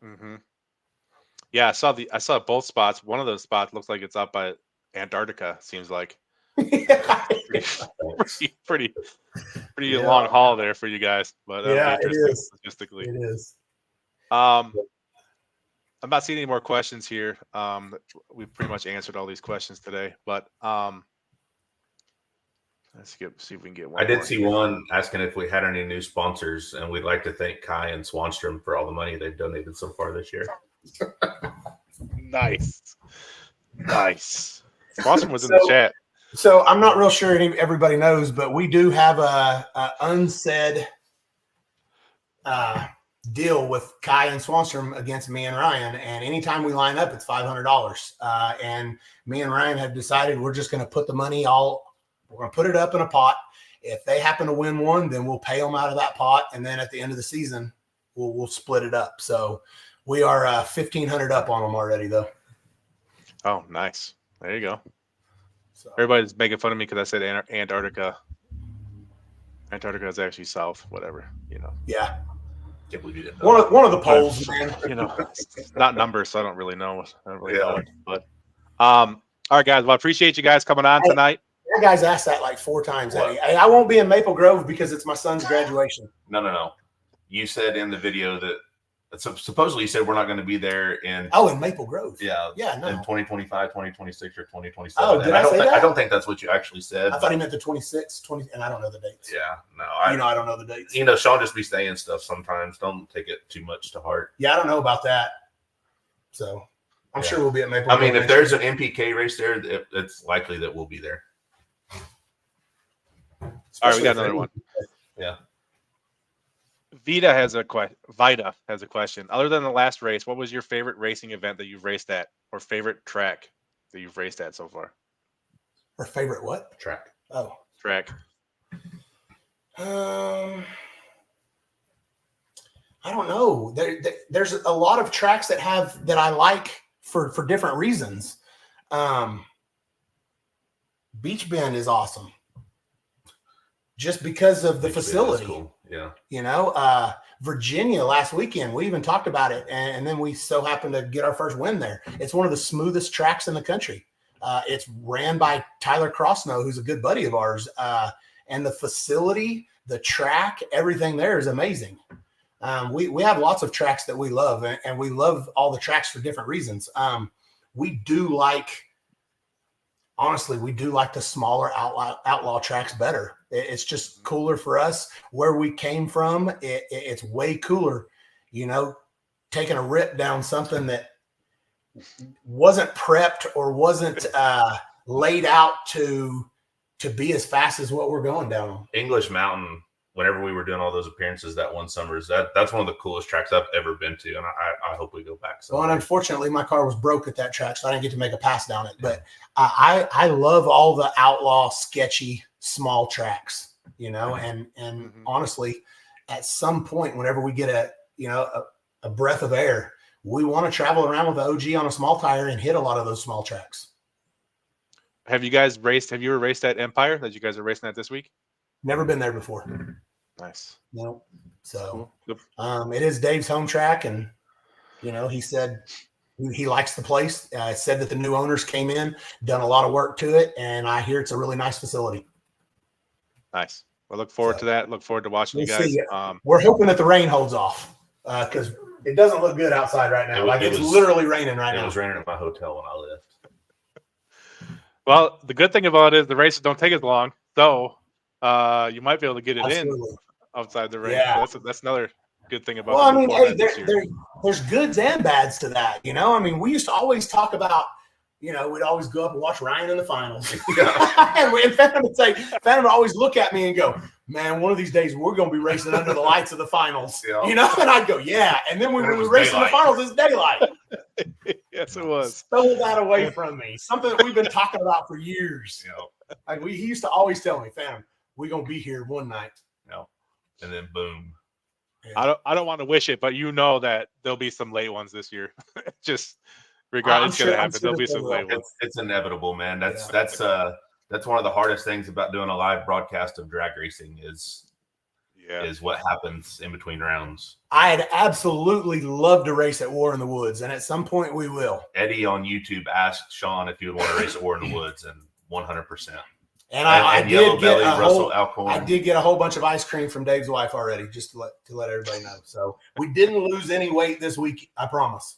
Mm-hmm. Yeah, I saw both spots. One of those spots looks like it's up by Antarctica. Seems like pretty long haul there for you guys. But yeah, it is. Logistically, it is. I'm not seeing any more questions here. We've pretty much answered all these questions today. But let's see if we can get one. I did see one asking if we had any new sponsors, and we'd like to thank Kai and Swanstrom for all the money they've donated so far this year. Nice. Swanstrom was in the chat. So I'm not real sure everybody knows, but we do have a unsaid deal with Kai and Swanstrom against me and Ryan. And anytime we line up, it's $500. And me and Ryan have decided we're just going to put the money we're going to put it up in a pot. If they happen to win one, then we'll pay them out of that pot. And then at the end of the season, we'll split it up. So we are 1,500 up on them already, though. Oh, nice. There you go. So everybody's making fun of me because I said Antarctica. Antarctica is actually south, whatever, Yeah. Can't believe you didn't know. One of the polls, man. It's not numbers, so I don't really know. Know it. But all right, guys. Well, I appreciate you guys coming on tonight. That guy's asked that like 4 times. Eddie. I won't be in Maple Grove because it's my son's graduation. No. You said in the video that supposedly you said we're not going to be there in Maple Grove. Yeah, no. In 2025, 2026, or 2027. Oh, did I say that? I don't think that's what you actually said. I thought he meant the 26, 20, and I don't know the dates. Yeah, no. I don't know the dates. Sean just be saying stuff sometimes. Don't take it too much to heart. Yeah, I don't know about that. So I'm sure we'll be at Maple Grove. I mean, if there's an MPK race there, it's likely that we'll be there. All right, we got another one. Yeah. Vida has a question. Other than the last race, what was your favorite racing event that you've raced at, or favorite track that you've raced at so far? Or favorite what? Track. Oh. Track. I don't know. There's a lot of tracks that I like for different reasons. Beach Bend is awesome. Just because of the facility. Cool. Yeah. Virginia last weekend, we even talked about it. And then we so happened to get our first win there. It's one of the smoothest tracks in the country. It's ran by Tyler Crossnow, who's a good buddy of ours. And the facility, the track, everything there is amazing. We have lots of tracks that we love, and we love all the tracks for different reasons. We do like the smaller outlaw tracks better. It's just cooler for us. Where we came from, it's way cooler, taking a rip down something that wasn't prepped or wasn't laid out to be as fast as what we're going down on. English Mountain, whenever we were doing all those appearances that one summer, that's one of the coolest tracks I've ever been to, and I hope we go back someday. Well, and unfortunately, my car was broke at that track, so I didn't get to make a pass down it. But I love all the outlaw, sketchy, small tracks, and honestly, at some point, whenever we get a breath of air, we want to travel around with the OG on a small tire and hit a lot of those small tracks. Have you ever raced at Empire that you guys are racing at this week? Never been there before. Nice. No. So cool. It is Dave's home track, and he said he likes the place. Said that the new owners came in, done a lot of work to it, and I hear it's a really nice facility. Nice. Well, look forward to that. Look forward to watching you guys. We're hoping that the rain holds off because it doesn't look good outside right now. It's literally raining right now. It was raining at my hotel when I left. Well, the good thing about it is the races don't take as long, so you might be able to get it in outside the rain. Yeah. So that's another good thing about. Well, I mean, hey, there's goods and bads to that. I mean, we used to always talk about, we'd always go up and watch Ryan in the finals. And Phantom would always look at me and go, "Man, one of these days we're going to be racing under the lights of the finals." Yeah. And I'd go, "Yeah." And then when we were racing the finals, it's daylight. Yes, it was. Stole that away from me. Something that we've been talking about for years. Like he used to always tell me, "Fam, we're gonna be here one night." And then boom. Yeah. I don't want to wish it, but you know that there'll be some late ones this year. Just regardless, it's gonna happen. There'll be some late ones. It's inevitable, man. That's one of the hardest things about doing a live broadcast of drag racing is what happens in between rounds. I'd absolutely love to race at War in the Woods, and at some point we will. Eddie on YouTube asked Shawn if he would want to race at War in the Woods, and 100%. And I did get I did get a whole bunch of ice cream from Dave's wife already, just to let everybody know. So we didn't lose any weight this week, I promise.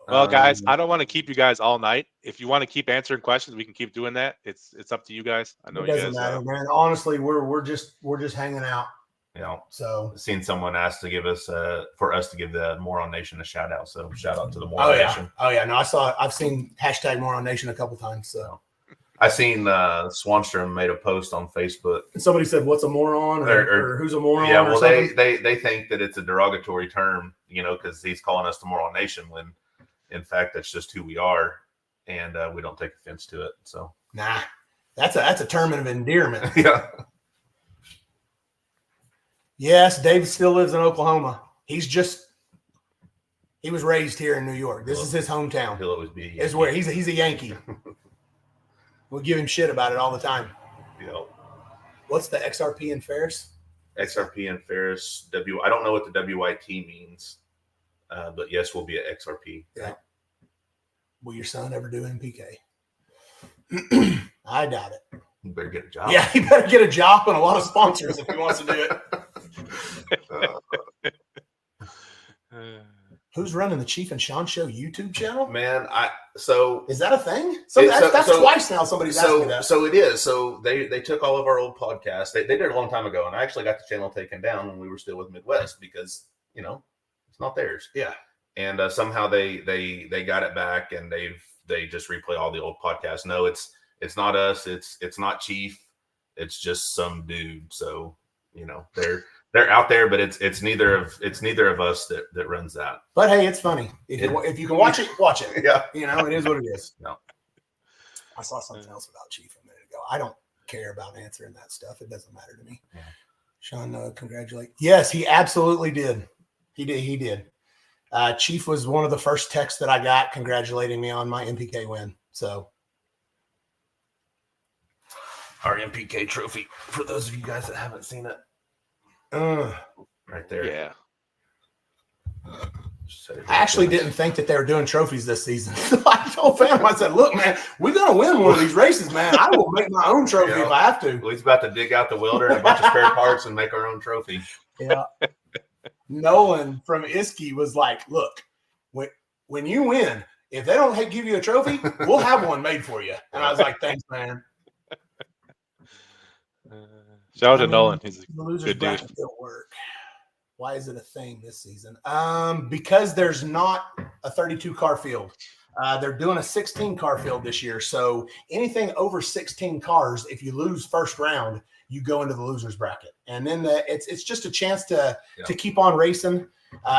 Well, guys, I don't want to keep you guys all night. If you want to keep answering questions, we can keep doing that. It's up to you guys. I know it doesn't matter, man. Honestly, we're just hanging out. So seen someone ask to give us for us to give the Moron Nation a shout out. So shout out to the Moron Nation. Oh yeah, no, I've seen hashtag Moron Nation a couple times. So I seen Swanstrom made a post on Facebook. Somebody said, "What's a moron?" or who's a moron? Yeah, well, they think that it's a derogatory term, because he's calling us the Moron Nation when, in fact, that's just who we are, and we don't take offense to it. So nah, that's a term of endearment. Yeah. Yes, Dave still lives in Oklahoma. He was raised here in New York. This is his hometown. He'll always be. It's where he's a Yankee. We give him shit about it all the time. Yep. What's the XRP and Ferris? XRP and Ferris. I don't know what the WIT means, but yes, we'll be at XRP. Yeah. Will your son ever do NPK? I doubt it. You better get a job. Yeah, he better get a job and a lot of sponsors if he wants to do it. Who's running the Chief and Shawn Show YouTube channel? Man, is that a thing? That's twice now somebody's asked me that. So it is. So they took all of our old podcasts. They did it a long time ago, and I actually got the channel taken down when we were still with Midwest because it's not theirs. Yeah. And somehow they got it back, and they just replay all the old podcasts. No, it's not us. It's not Chief. It's just some dude. So they're out there, but it's neither of us that runs that. But hey, it's funny. If you can watch it, watch it. Yeah. It is what it is. No. I saw something else about Chief a minute ago. I don't care about answering that stuff. It doesn't matter to me. Yeah. Shawn, congratulate. Yes, he absolutely did. He did. Chief was one of the first texts that I got congratulating me on my MPK win. So our MPK trophy, for those of you guys that haven't seen it. Right there. Yeah. I actually didn't think that they were doing trophies this season. I told fam, I said, look, man, we're going to win one of these races, man. I will make my own trophy if I have to. Well, he's about to dig out the welder and a bunch of spare parts and make our own trophy. Yeah. Nolan from Iski was like, look, when you win, if they don't give you a trophy, we'll have one made for you. And I was like, thanks, man. Shout out to Nolan. He's a good dude. Don't work. Why is it a thing this season? Because there's not a 32 car field. They're doing a 16 car field this year. So anything over 16 cars, if you lose first round, you go into the losers bracket. And then it's just a chance to keep on racing.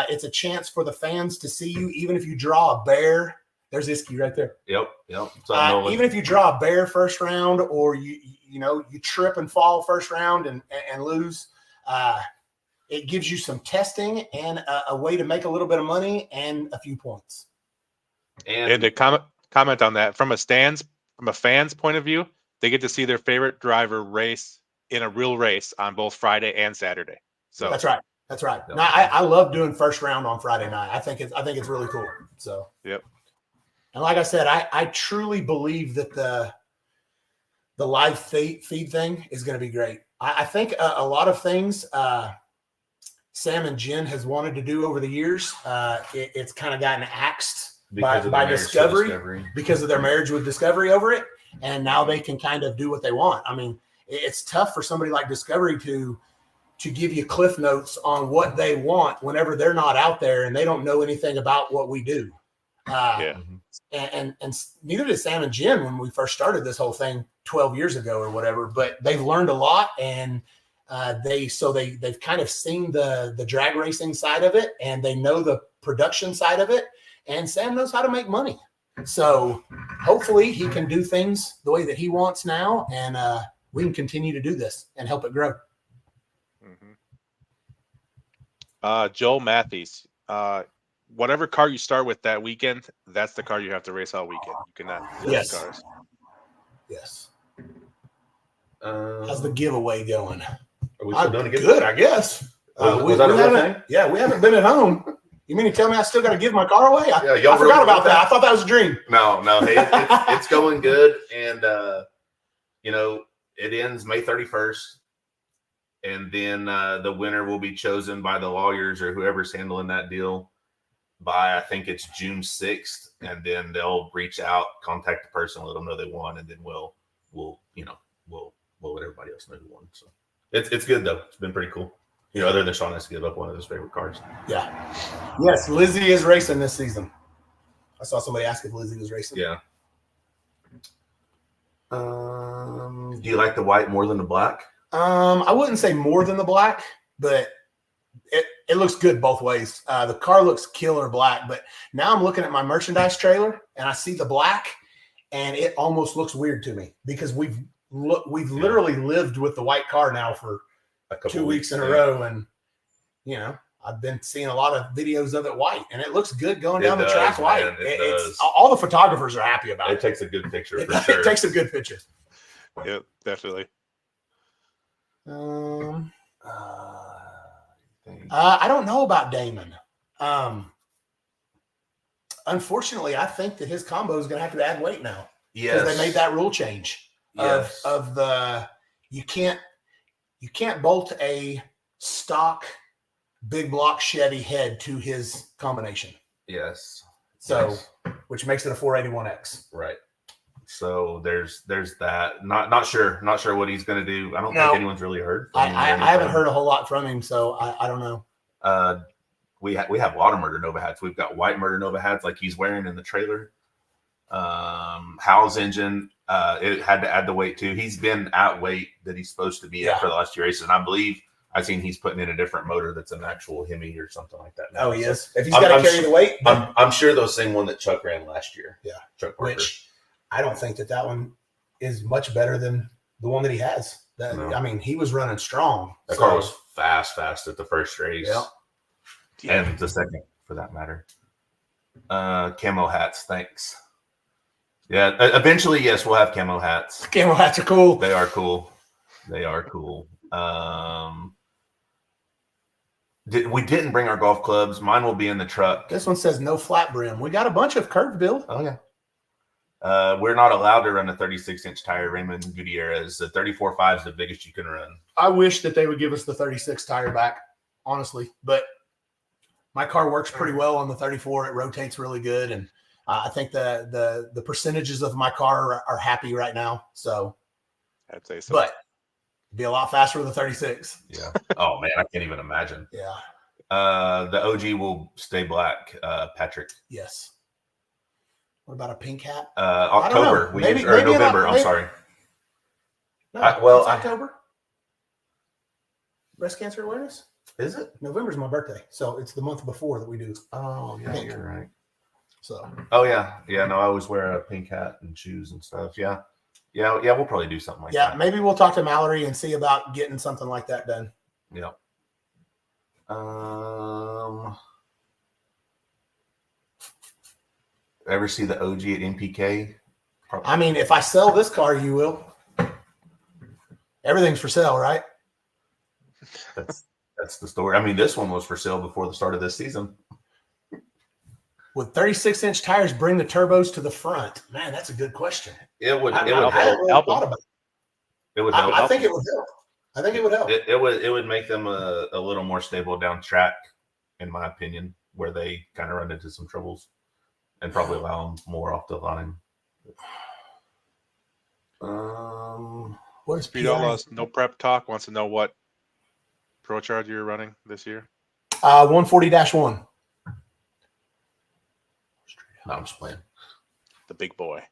It's a chance for the fans to see you, even if you draw a bear. There's Iski right there. Yep. Even if you draw a bear first round, or you trip and fall first round and lose, it gives you some testing and a way to make a little bit of money and a few points. And to comment on that, from a fan's point of view, they get to see their favorite driver race in a real race on both Friday and Saturday. So that's right. Yep. Now, I love doing first round on Friday night. I think it's really cool. So yep. And like I said, I truly believe that the live feed thing is going to be great. I think a lot of things Sam and Jen has wanted to do over the years, it's kind of gotten axed by Discovery because of their marriage with Discovery over it. And now they can kind of do what they want. I mean, it's tough for somebody like Discovery to give you cliff notes on what they want whenever they're not out there and they don't know anything about what we do. And neither did Sam and Jen when we first started this whole thing 12 years ago or whatever, but they've learned a lot, and They've kind of seen the drag racing side of it, and they know the production side of it. And Sam knows how to make money. So hopefully he can do things the way that he wants now, and we can continue to do this and help it grow. Joel Matthews, whatever car you start with that weekend, that's the car you have to race all weekend. You cannot Yes. cars. Yes. How's the giveaway going? Are we still doing a giveaway? Good, I guess. Was that a real thing? Yeah, we haven't been at home. You mean to tell me I still got to give my car away? Yeah, I forgot about that. I thought that was a dream. No. Hey, it's going good, and it ends May 31st, and then the winner will be chosen by the lawyers or whoever's handling that deal by, I think it's June 6th, and then they'll reach out, contact the person, let them know they won, and then we'll let everybody else know who won. So it's good though. It's been pretty cool. Other than Shawn has to give up one of his favorite cars. Yeah. Yes, Lizzie is racing this season. I saw somebody ask if Lizzie was racing. Yeah. Do you like the white more than the black? I wouldn't say more than the black, but it looks good both ways. The car looks killer black, but now I'm looking at my merchandise trailer and I see the black, and it almost looks weird to me because we've literally lived with the white car now for a couple 2 weeks in a row, and I've been seeing a lot of videos of it white, and it looks good going down the track white. It's all the photographers are happy about it. It takes a good picture for sure. It takes a good picture. Yeah, definitely. I don't know about Damon. Unfortunately, I think that his combo is going to have to add weight now. Yes, because they made that rule change of the you can't bolt a stock big block Chevy head to his combination. Yes. So, which makes it a 481X. Right. So there's that. Not sure what he's going to do. I don't think anyone's really heard. I haven't heard a whole lot from him, so I don't know. We have a lot of Murder Nova hats. We've got white Murder Nova hats like he's wearing in the trailer. Howell's engine, it had to add the weight too. He's been at weight that he's supposed to be at for the last 2 races, and I believe I've seen he's putting in a different motor that's an actual Hemi or something like that now. Oh, he is. If he's got to carry the weight, I'm sure those same one that Chuck ran last year. Yeah, Chuck Parker. Which I don't think that one is much better than the one that he has. I mean, he was running strong. That car was fast at the first race. Yeah. And the second, for that matter. Camo hats, thanks. Yeah, eventually, yes, we'll have camo hats. Camo hats are cool. They are cool. We didn't bring our golf clubs. Mine will be in the truck. This one says no flat brim. We got a bunch of curved build. Oh, yeah. We're not allowed to run a 36-inch tire, Raymond Gutierrez. The 34.5 is the biggest you can run. I wish that they would give us the 36 tire back, honestly. But my car works pretty well on the 34. It rotates really good, and I think the percentages of my car are happy right now. So I'd say so. But it'd be a lot faster with a 36. Yeah. Oh, man, I can't even imagine. Yeah. The OG will stay black, Patrick. Yes. What about a pink hat? October. Maybe November. I'm sorry. No, it's October. Breast cancer awareness? Is it? November's my birthday. So it's the month before that we do. Oh, yeah, pink. You're right. So. Oh, yeah. Yeah, no, I always wear a pink hat and shoes and stuff. Yeah. Yeah, we'll probably do something like that. Yeah, maybe we'll talk to Mallory and see about getting something like that done. Yeah. Ever see the OG at MPK? Probably. I mean, if I sell this car, you will. Everything's for sale, right? That's the story. I mean, this one was for sale before the start of this season. Would 36-inch tires bring the turbos to the front? Man, that's a good question. It would help. It would help. I think it would help. I think it would help. It would make them a little more stable down track, in my opinion, where they kind of run into some troubles, and probably allow them more off the line. What is Speed Outlaws? No Prep Talk wants to know what Pro Charge you're running this year. 140-1. No, I'm just playing. The big boy.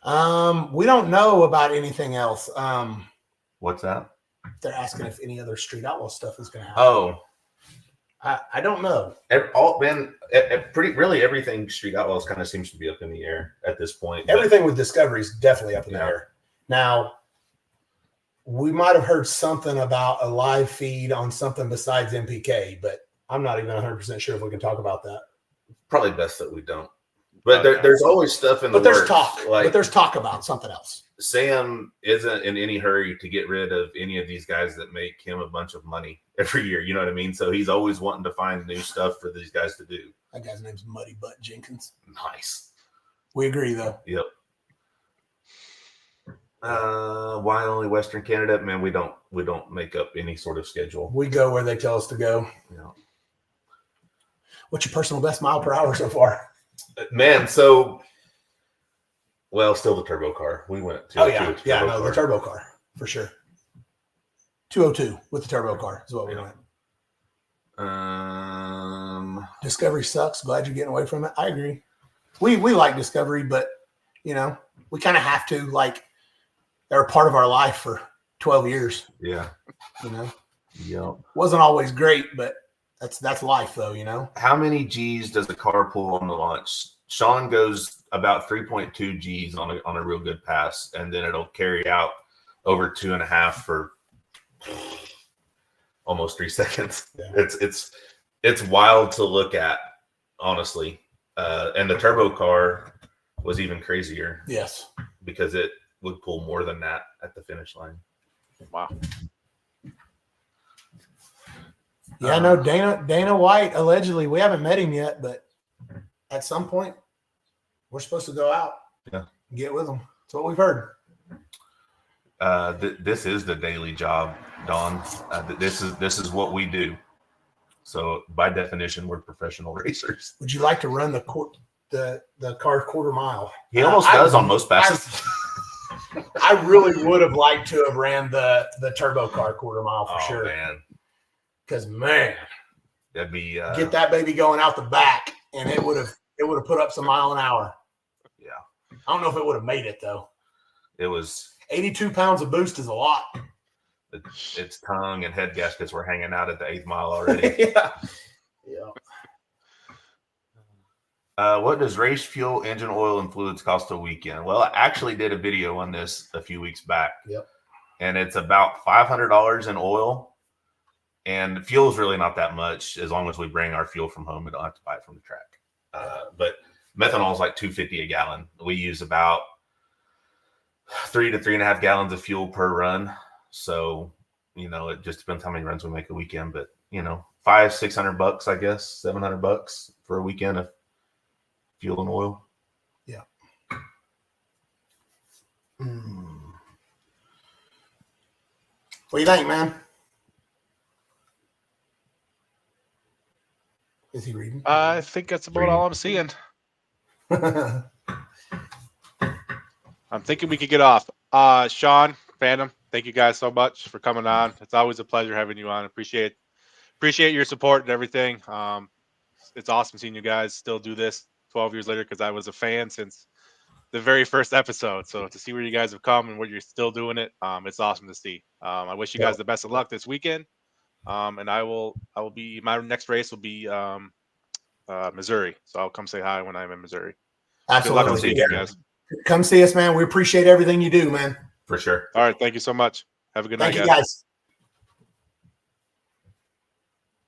We don't know about anything else. What's that? They're asking if any other Street Outlaw stuff is going to happen. Oh, I don't know. Really everything Street Outlaws kind of seems to be up in the air at this point. Everything with Discovery is definitely up in the air. Now, we might have heard something about a live feed on something besides MPK, but I'm not even 100% sure if we can talk about that. Probably best that we don't. But there's always stuff in the works. There's talk. But there's talk about something else. Sam isn't in any hurry to get rid of any of these guys that make him a bunch of money every year. You know what I mean? So he's always wanting to find new stuff for these guys to do. That guy's name's Muddy Butt Jenkins. Nice. We agree, though. Yep. Why only Western Canada? Man, we don't make up any sort of schedule. We go where they tell us to go. Yeah. What's your personal best mile per hour so far? Man, still the turbo car. We went to the turbo car for sure. 202 with the turbo car is what we went. Discovery sucks. Glad you're getting away from it. I agree. We like Discovery, but we kind of have to. Like, they're a part of our life for 12 years. Yeah. Yep. Wasn't always great, but that's life, though. How many G's does the car pull on the launch? Shawn goes about 3.2 G's on a real good pass, and then it'll carry out over 2.5 for almost 3 seconds. Yeah. It's wild to look at, honestly. And the turbo car was even crazier. Yes, because it would pull more than that at the finish line. Wow. Yeah, no, Dana White, allegedly, we haven't met him yet, but at some point, we're supposed to go out and get with him. That's what we've heard. This is the daily job, Don. This is what we do. So by definition, we're professional racers. Would you like to run the car quarter mile? He almost does on most passes. I really would have liked to have ran the turbo car quarter mile for sure. Man. Because that'd be get that baby going out the back, and it would have put up some mile an hour. Yeah, I don't know if it would have made it though. It was 82 pounds of boost is a lot. Its tongue and head gaskets were hanging out at the 8th mile already. Yeah. What does race fuel, engine oil, and fluids cost a weekend? Well, I actually did a video on this a few weeks back. Yep. And it's about $500 in oil. And fuel is really not that much as long as we bring our fuel from home. We don't have to buy it from the track. But methanol is like $2.50 a gallon. We use about 3 to 3.5 gallons of fuel per run. So, it just depends how many runs we make a weekend. But, $500-600, I guess, $700 for a weekend of fuel and oil. Yeah. What do you think, man? Is he reading? I think that's about all I'm seeing. I'm thinking we could get off. Shawn, Phantom, thank you guys so much for coming on. It's always a pleasure having you on. Appreciate your support and everything. It's awesome seeing you guys still do this 12 years later, because I was a fan since the very first episode. So to see where you guys have come and where you're still doing it, it's awesome to see. I wish you guys the best of luck this weekend. And I will be, my next race will be Missouri. So I'll come say hi when I'm in Missouri. Absolutely. Good luck to you guys. Come see us, man. We appreciate everything you do, man. For sure. All right. Thank you so much. Have a good night, guys.